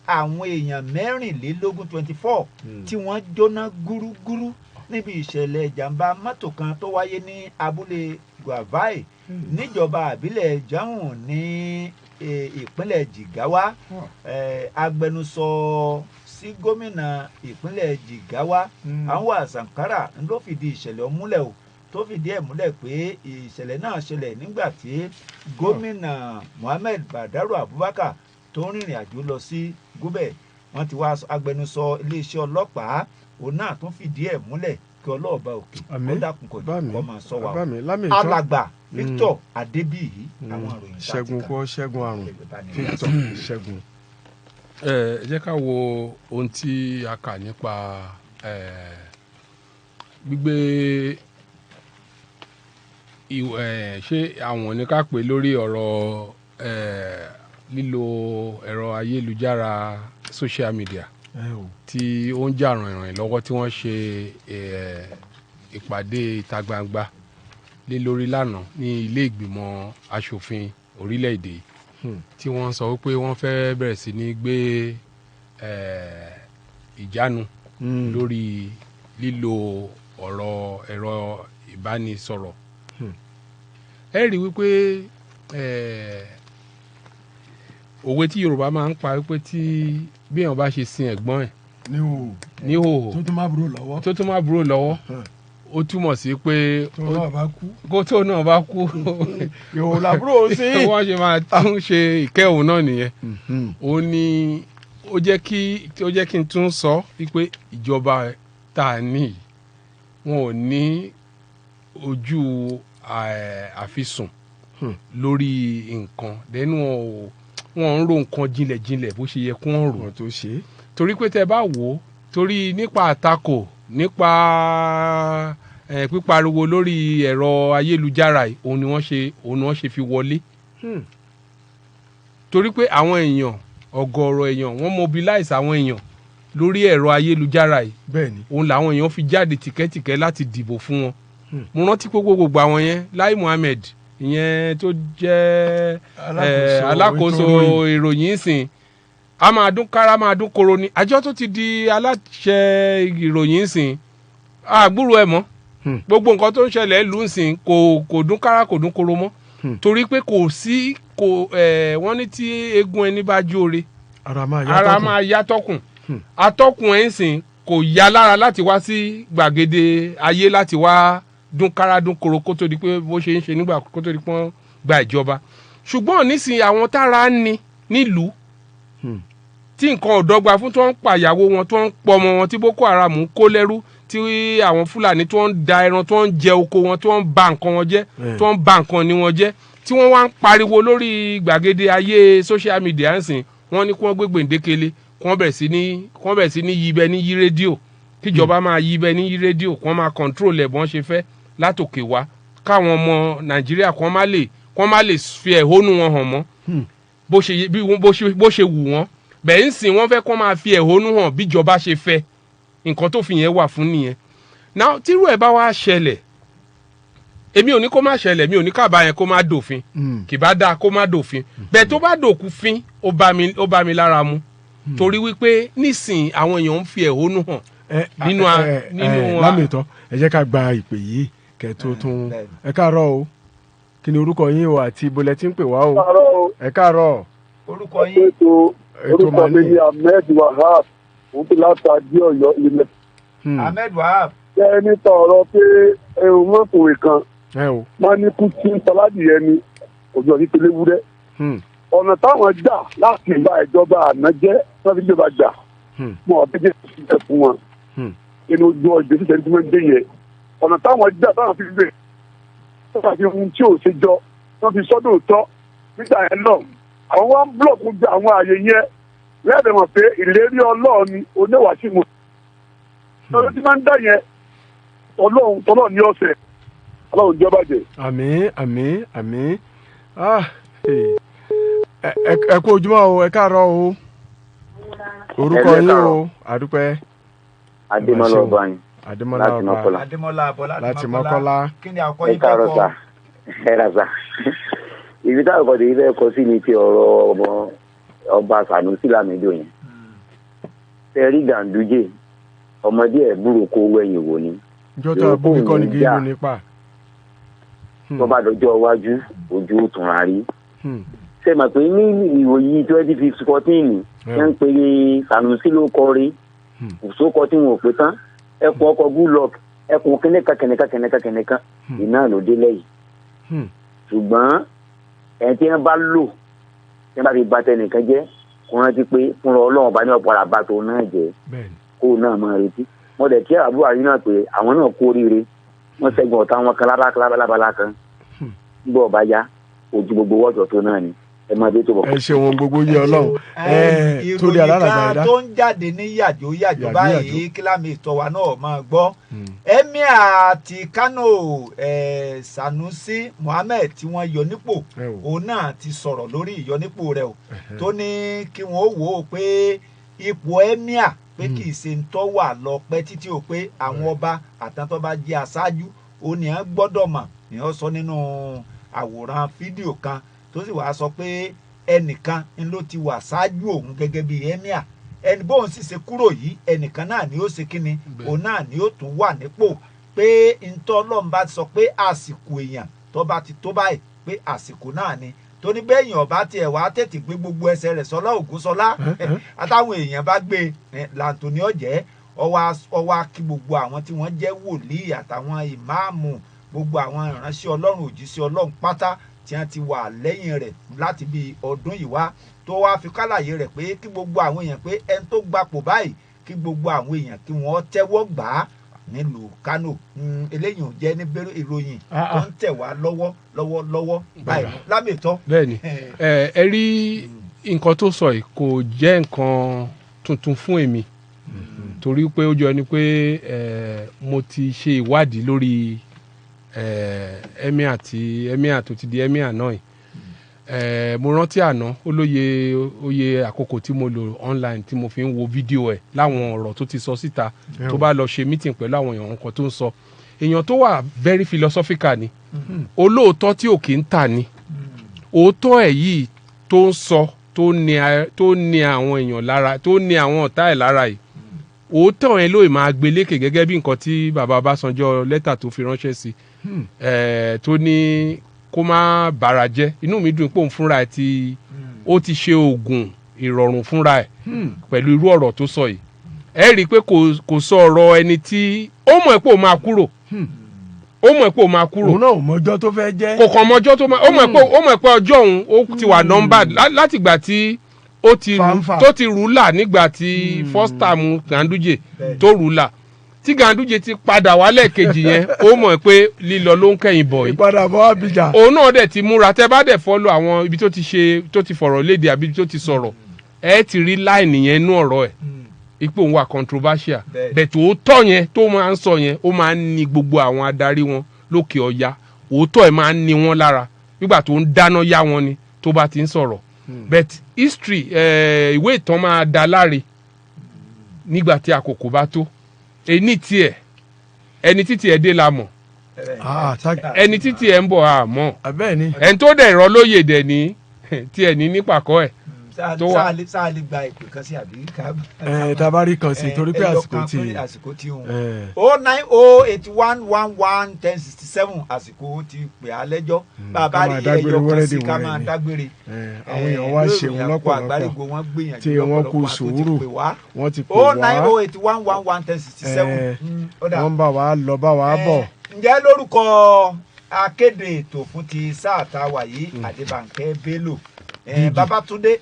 àwọn èèyàn 24 tí wọ́n jóná gúrúgúrú níbi ìṣẹ̀lẹ̀ ìjàmbá mọ́tò kan tó wáyé ní abúlé Gwavai níjọba àbílẹ̀ Jahun ní ìpínlẹ̀ Jigawa. Agbẹnusọ sí gómìnà ìpínlẹ̀ Jigawa Anwar Sankara ló fìdí ìṣẹ̀lẹ̀ múlẹ̀ o tó fìdí ẹ̀ múlẹ̀ pé ìṣẹ̀lẹ̀ náà ṣẹlẹ̀ nígbà tí gómìnà Muhammed Badaru Abubakar tó ń rìnrìn àjò lọ sí Gúbẹ̀. Wọ́n ti wá agbẹnusọ iléeṣẹ́ ọlọ́pàá òun náà tún fìdí ẹ̀ múlẹ̀ kí ọlọ́ọ̀bá òkè ó dákun kò máa sọ wa alàgbà Victor Adébíyì àwọn ìròyìn ṣẹ́gun kọ́ ṣẹ́gun àrùn Victor ṣẹ́gun. ẹ jẹ́ ká wo ohun tí a kà nípa gbígbé ṣé àwọn ní ká pè lórí ọ̀rọ̀ lílo ẹ̀rọ ayélujára social media tí ó ń jà ràn-ìràn lọ́wọ́ tí wọ́n ṣe ìpàdé ìta gbangba lé lórí lánàá ní ilé ìgbìmọ̀ asòfin orílẹ̀-èdè tí wọ́n sọ wípé wọ́n fẹ́ bẹ̀rẹ̀ sí ní gbé ìjánu lórí lílo ọ̀rọ̀ ẹ̀rọ ìbánisọ̀rọ̀. ẹ rí wípé òwe tí Yorùbá máa ń pa wípé tí bí èèyàn bá ṣe sin ẹ̀gbọ́n ẹ̀ ní hòhò tó tún má búrò lọ́wọ́ ó túmọ̀ sí pé kó tó náà bá kú yòó làbúrò sí wọ́n ṣe máa tún ṣe ìkẹ́hùn náà nìyẹn. ó ní ó jẹ́ kí n tún sọ wípé ìjọba tá a ní wọn ò ní ojú àfisùn lórí nǹkan dẹ́nu wọn ń ro nǹkan jinlẹ̀jinlẹ̀ bó ṣe yẹ kó ń rò tó ṣe é. torí pé tẹ bá wò ó torí nípa àtakò nípa pípariwo lórí ẹ̀rọ ayélujára òun ni wọ́n ṣe fi wọlé. torí pé àwọn èèyàn ọ̀gọ̀ọ̀rọ̀ èèyàn wọ́n mobilize àwọn èèyàn lórí ẹ̀rọ ayélujára yìí bẹ́ẹ̀ni òun làwọn èèyàn fi jáde tìkẹ́tìkẹ́ láti dìbò fún wọn. mo rántí pé gbogbo àwọn yẹn Lai Muhammed ìyẹn tó jẹ́ alákòóso ìròyìn ìsìn a máa dún kára máa dún koro ni àjọ tó ti di aláṣẹ ìròyìn ìsìn àgbúrò ẹ̀ mọ́ gbogbo nǹkan tó ń ṣẹlẹ̀ lù ń sìn kò dún kára kò dún koro mọ́ torí pé wọ́n ní tí eégún ẹni bá jóore ara máa yá tọkùn atọ́kùn ẹ̀ ń sìn kò yá lára láti wá sí gbàgede ayé láti wá dún kára dún koro kó tó di pé bó ṣe ń ṣe nígbà kó tó di pé wọ́n gba ìjọba ṣùgbọ́n nísìnyí àwọn tára ń ni nílùú tí nǹkan ò dọ́gba fún tí wọ́n ń pàyàwó wọn tí wọ́n ń pọmọ wọn tí Boko Haram ń kó lẹ́rú tí àwọn Fúlàní tí wọ́n ń da ẹran tí wọ́n ń jẹ oko wọn tí wọ́n ń ba nǹkan wọn jẹ́ tí wọ́n ń ba nǹkan ní wọn jẹ́ tí wọ́n wá ń pariwo lórí gbàgede ayé social media ń sìn wọ́n ní kí wọ́n gbé gbèǹdékele kí wọ́n bẹ̀rẹ̀ sí ní yí ibẹ̀ ní yí rédíò kíjọba máa yí ibẹ̀ ní yí rédíò kí wọ́n máa control ẹ̀ bọ́n ṣe fẹ́ látòkè wá káwọn ọmọ Nàìjíríà kí wọ́n má lè fi ẹ̀hónú wọn hàn mọ́ bó ṣe wù wọ́n bẹ́ẹ̀ ń sìn wọ́n fẹ́ kó máa fi ẹ̀hónú hàn bíjọba ṣe fẹ́ nǹkan tó fi yẹn wà fún nìyẹn. Now tírú ẹ̀ bá wá ṣẹlẹ̀ èmi ò ní kó má ṣẹlẹ̀ mi ò ní kábà yẹn kó má dòfin kì bá dáa kó má dòfin bẹ́ẹ̀ tó bá dòkú fín ó bá mi lára mu torí wípé nísìn àwọn èèyàn ń fi ẹ̀hónú hàn nínú lámìtọ́ ẹ jẹ́ ká gba ìpè yìí kẹ́ tó tún ẹ káàárọ̀ o kí ni orúkọ yín o àti ibo lẹ ti ń pè wá o ẹ káàárọ̀ orúkọ yín. orúkọ mi ni Ahmed Wahab òun ti láti adé Ọ̀yọ́ ilẹ̀. Ahmed Wahab. ṣé ẹni tọrọ pé ẹ̀rù mọ́kùnrin kan máa ní kú tí sọládìyẹ ni òjò ní tẹlẹwúrẹ́. ọ̀nà táwọn gbà láti ìgbà ìjọba àná jẹ́ wọ́n fi jọba gbà mọ́ ọ̀bẹ́jẹ́ sílẹ̀ fún wọn. inú ojú ọjọ́ tí sẹ́ni tí wọ́n dé yẹn ọ̀nà táwọn gbà táwọn fi gbé wọ́n fi ohun tí ò ṣe jọ wọ́n fi sọ́dọ̀ tọ́ nígbà yẹn náà àwọn wá ń búlọ̀kù gba àwọn ààyè yẹn lẹ́ẹ̀dẹ̀ mọ̀ pé ìlérí Ọlọ́run ni oníwàásù mu. ọ̀rọ̀ tí máa ń dá yẹn Ọlọ́run ní ọ̀sẹ̀ Ọlọ́run jọba jẹ. àmín ẹ kú ojúmọ́ o ẹ káàárọ̀ o orúkọ yín o àdúpẹ́. Adémọ́lá ọba yín. Adémọ́lá ọba láti Mọ́kọ́lá. kí ni àkọ́ yín fẹ́ kọ́. ẹ rà sá ibi táwọn ọkọ̀ tèmi fẹ́ kọ sí ni ti ọ̀rọ̀ ọba Sanusi Lamido yẹn. Tẹ́rí Ganduje ọmọdé ẹ̀ búrò kó wẹ̀yìn wò ni. ìjọba àbúrò kọ́ ni kí ló nípa. tó bá dọjọ́ iwájú ojú tún ra rí. ṣe mà pé ní ìwòyí 2014 ṣe ń pe Sanusi ló kọ rí òṣòkọ tí wọn ò pé tán ẹkùn ọkọ̀ Goodluck ẹkùn kẹ́nẹ́kan iná ló dé lẹ́yìn. ṣùgbọ́n ẹ̀ tí wọ́n bá lò tí wọ́n bá fi ba tẹnìkan jẹ́ kó rántí pé fúnra Ọlọ́run bá ní ọ̀pọ̀ àràbà tó náà jẹ́ kó náà máa retí. wọ́n dẹ̀ kí àbúrò àrí náà pé àwọn náà kó oríire wọ́n ṣẹ́gun ọ̀tá wọn kan lábala kan nígbà ọba yá ojú gbogbo wọ́jọ́ tó náà ni ẹ máa dé tó bọ̀. ẹ ṣeun gbogbo yẹ Ọlọ́run torí aláràgbà ẹ̀dá. ìròyìn kan tó ń jáde ní yàjò báyìí kílámì ìtọ́wà náà máa gbọ́ Emir ti Kano Sanusi Muhammed tí wọ́n yọ nípò òun náà ti sọ̀rọ̀ lórí ìyọnípò rẹ̀ o tó ní kí wọ́n wò ó pé ipò Emir pé kì í ṣe ń tọ́ wà lọ pẹ́ títí o pé àwọn ọba àtàntọ́ bá jẹ́ aṣáájú òun ni wọ́n gbọ́dọ̀ mọ̀ ni wọ́n sọ nínú àwòrán fídíò kan tó sì wàá sọ pé ẹnìkan ń ló ti wà ṣáájú òun gẹ́gẹ́ bí Emir ẹni bóun sì ṣe kúrò yìí ẹnìkan náà ni ó ṣe kíni òun náà ni ó tún wà nípò pé ntọ́ Ọlọ́run bá ti sọ pé àsìkò èèyàn tó bá ti tó báyìí pé àsìkò náà ni tó ní bẹ́ẹ̀yàn ọba tiẹ̀ wá tètè gbé gbogbo ẹsẹ̀ rẹ̀ Ṣọlá Ògúnṣọlá àtàwọn èèyàn bá gbé làǹtòní ọ̀jẹ́ ọwá kí gbogbo àwọn tí wọ́n jẹ́ wòlíì àtàwọn ìmáàmù gbogbo àwọn ìránṣẹ́ Ọlọ́run òjíṣẹ́ Ọlọ́run pátá tí wọ́n ti wà lẹ́yìn rẹ̀ láti bí ọdún yìí wá tó wá fi kálàyé rẹ̀ pé kí gbogbo àwọn èèyàn pé ẹni tó gbapò báyìí kí gbogbo àwọn èèyàn kí wọ́n tẹ́wọ́ gbà á nílùú Kánò eléyìí ò jẹ́ ní bẹ́rẹ̀ ìròyìn tó ń tẹ̀ wá lọ́wọ́ báyìí lámìtọ́. bẹ́ẹ̀ni ẹ rí nǹkan tó sọ yìí kò jẹ́ nǹkan tuntun fún èmi torí pé ó jọ ni pé mo ti ṣe ìwádìí lórí Emir tó ti di Emir náà yìí mo rántí àná ó lóye àkókò tí mo lò online tí mo fi ń wo fídíò ẹ̀ láwọn ọ̀rọ̀ tó ti sọ síta tó bá lọ ṣe meeting pẹ̀lú àwọn èèyàn kan tó ń sọ èèyàn tó wà very philosophical ni olóòótọ́ tí ò kì í tà ni òótọ́ ẹ̀ yìí tó ń sọ tó ní àwọn èèyàn lára tó ní àwọn ọ̀tá ẹ̀ lára yìí òótọ́ yẹn ló máa gbé lékè gẹ́gẹ́ bí nǹkan tí bàbá Ọbásanjọ́ lẹ́tà tó fi ránṣẹ́ sí tó ní kó má bàrà jẹ́ inú mi dùn pé òun fúnra ẹ̀ ó ti ṣe oògùn ìrọ̀rùn fúnra ẹ̀ pẹ̀lú irú ọ̀rọ̀ tó sọ yìí ẹ rí i pé kò sọ ọ̀rọ̀ ẹni tí ó mọ̀ pé ó máa kúrò òun náà ò mọjọ́ tó fẹ́ jẹ́ kò kàn mọjọ́ tó máa ó mọ̀ pé ọjọ́ òun ó ti wà nọ́mbà látìgbà tí tó ti rúlà nígbà tí first time Ganduje tó rúlà tí Ganduje ti padà wálẹ̀ kejì yẹn ó mọ̀ pé lílọ ló ń kẹ́yìn bọ̀ yìí. ìpadàbọ̀ Abidjan. òun náà dẹ̀ ti múra tẹ́ bá dẹ̀ fọ́lọ́ àwọn ibi tó ti fọ̀rọ̀ léde àbí tó ti sọ̀rọ̀ ẹ ti rí láìní yẹn nú ọ̀rọ̀ ẹ̀ ipò òun wà controversial bẹ̀tẹ̀ òótọ́ yẹn tó máa ń sọ yẹn ó máa ń ní gbogbo àwọn adarí wọn lókè ọya òótọ́ ẹ̀ máa ń ní wọn lára nígbà tó ń dáná yá wọn ni tó bá ti ń sọ̀rọ̀ but history ìwé ìtàn máa da láre nígbà tí àkókò bá tó ẹni títí ẹ̀ dé la mọ̀ ẹni títí ẹ̀ ń bọ̀ àmọ́ ẹni tó dẹ̀ rọ lóye dẹ̀ ní tiẹ̀ ní nípàkọ́ ẹ̀ tó wà. sáà lè gba ìpè kan sí àbí ká. tabari kan sí torí pé àsìkò tí 09081111067 àsìkò ti pè á lẹ́jọ́ bàbá rí ẹyọ kan sí ká máa dágbére. àwọn èèyàn wá ṣeun lọ́pọ̀lọpọ̀ tí wọ́n kú sùúrù wọ́n ti pè wá 09081111067. wọ́n bá wa lọ bá wa bọ̀. ǹjẹ́ lórúkọ akéde ètò fún ti sáà tá a wà yìí Adébánkẹ́ Bello Babatunde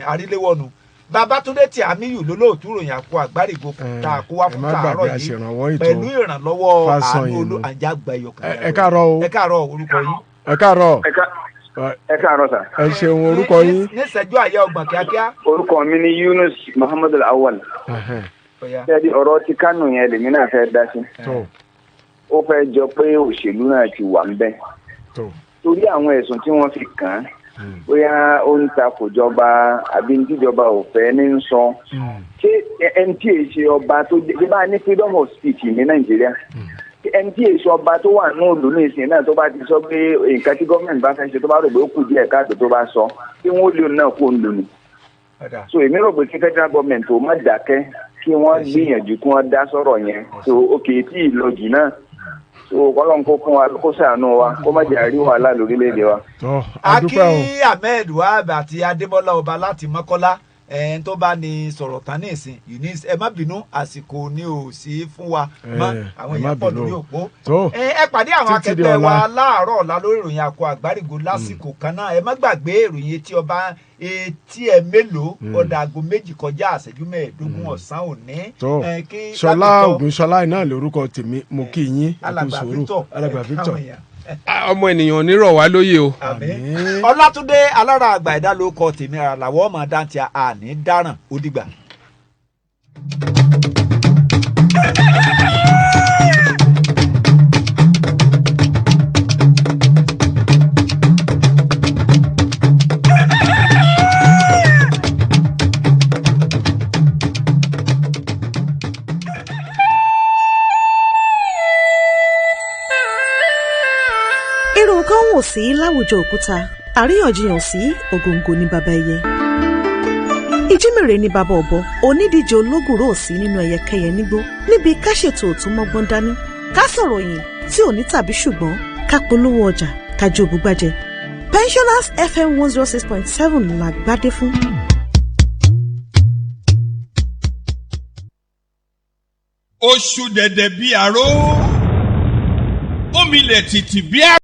aríléwọ̀nù Babatunde tí Àmíyù lólóòtú ròyìn àpò àgbárígo tá a kó wá fún tààrọ̀ yìí pẹ̀lú ìrànlọ́wọ́ àánú àjàgbá ẹ̀yọkàn. ẹ káàárọ̀ o. ẹ káàárọ̀ orúkọ yín. ẹ káàárọ̀. ẹ káàárọ̀ sà. ẹ ṣeun orúkọ yín. ní ìṣẹ́jú àyà ọgbọ̀n kíákíá. orúkọ mi ni Yunus Muhammad Awal. ṣẹ́ẹ́dì ọ̀rọ̀ ti Kánò yẹn lèmi náà fẹ́ dá sí. ó fẹ́ jọ pé òṣèlú náà ti wà ń bẹ̀. torí àwọn ẹ̀sùn tí wọ́n fi kàn án bóyá ó ń takò jọba àbí ní tíjọba ò fẹ́ ní sọ ṣé ẹni tí èyí ṣe ọba tó jẹ́ bá ní freedom of speech ní Nàìjíríà ẹni tí èyí ṣe ọba tó wà ní òòlù ní ìsìn náà tó bá ti sọ pé nǹkan tí gọ́ọ̀mẹ̀ntì bá fẹ́ ṣe tó bá rò pé ó kù díẹ̀ káàtó tó bá sọ kí wọ́n lè náà kó ń lò ní. so èmi rò pé kí federal government ò má dákẹ́ kí wọ́n gbìyànjú kí wọ́n dá sọ̀rọ̀ yẹn so òkè tí ìlọjì náà kọlọ́n kó fún wa kó ṣàánú wa kó má jẹ́ àrí wàhálà lórílẹ̀‐èdè wa. Aki Ahmed Wahab àti Adébọ́lá Ọba láti Mọ́kọ́lá tó bá ní sọ̀rọ̀ tán ní ìsìn Eunice ẹ má bínú àsìkò ni ò sí fún wa mọ́ àwọn èèyàn pọ̀ lórí òpó. ẹ pàdé àwọn akẹgbẹ́ wa láàárọ̀ ọ̀la lórí ìròyìn àkó àgbárígo lásìkò kan náà ẹ má gbàgbé ìròyìn etí ọba etí ẹ mélòó ọ̀dà aago 2 kọjá àṣẹjú 15 ọ̀sán òní. Ṣọlá Ògúnṣọlá náà lórúkọ tèmi mo kí yín ẹkú sùúrù Alàgbà Victor. ọmọ ènìyàn onírọ̀ wá lóye o. Ọlátúndé alára àgbà ẹ̀dá ló kọ tèmi ara làwọ̀ ọmọ dáńtì àní dáràn ó dìgbà. wò sí láwùjọ òkúta àríyànjiyàn sí ògòǹgò ní baba ẹyẹ ìjímèrè ní baba ọ̀bọ onídíje ológùrò sí nínú ẹyẹkẹyẹ nígbó níbi ká ṣètò òtún mọ́gbọ́n dání ká sọ̀rọ̀ yìí tí ò ní tàbí ṣùgbọ́n ká polówó ọjà ká jó ògbúgbàjẹ Pensioners FM 106.7 la gbádé fún. oṣù dẹ̀dẹ̀ bíi àró omi lẹ̀ tìtì bíi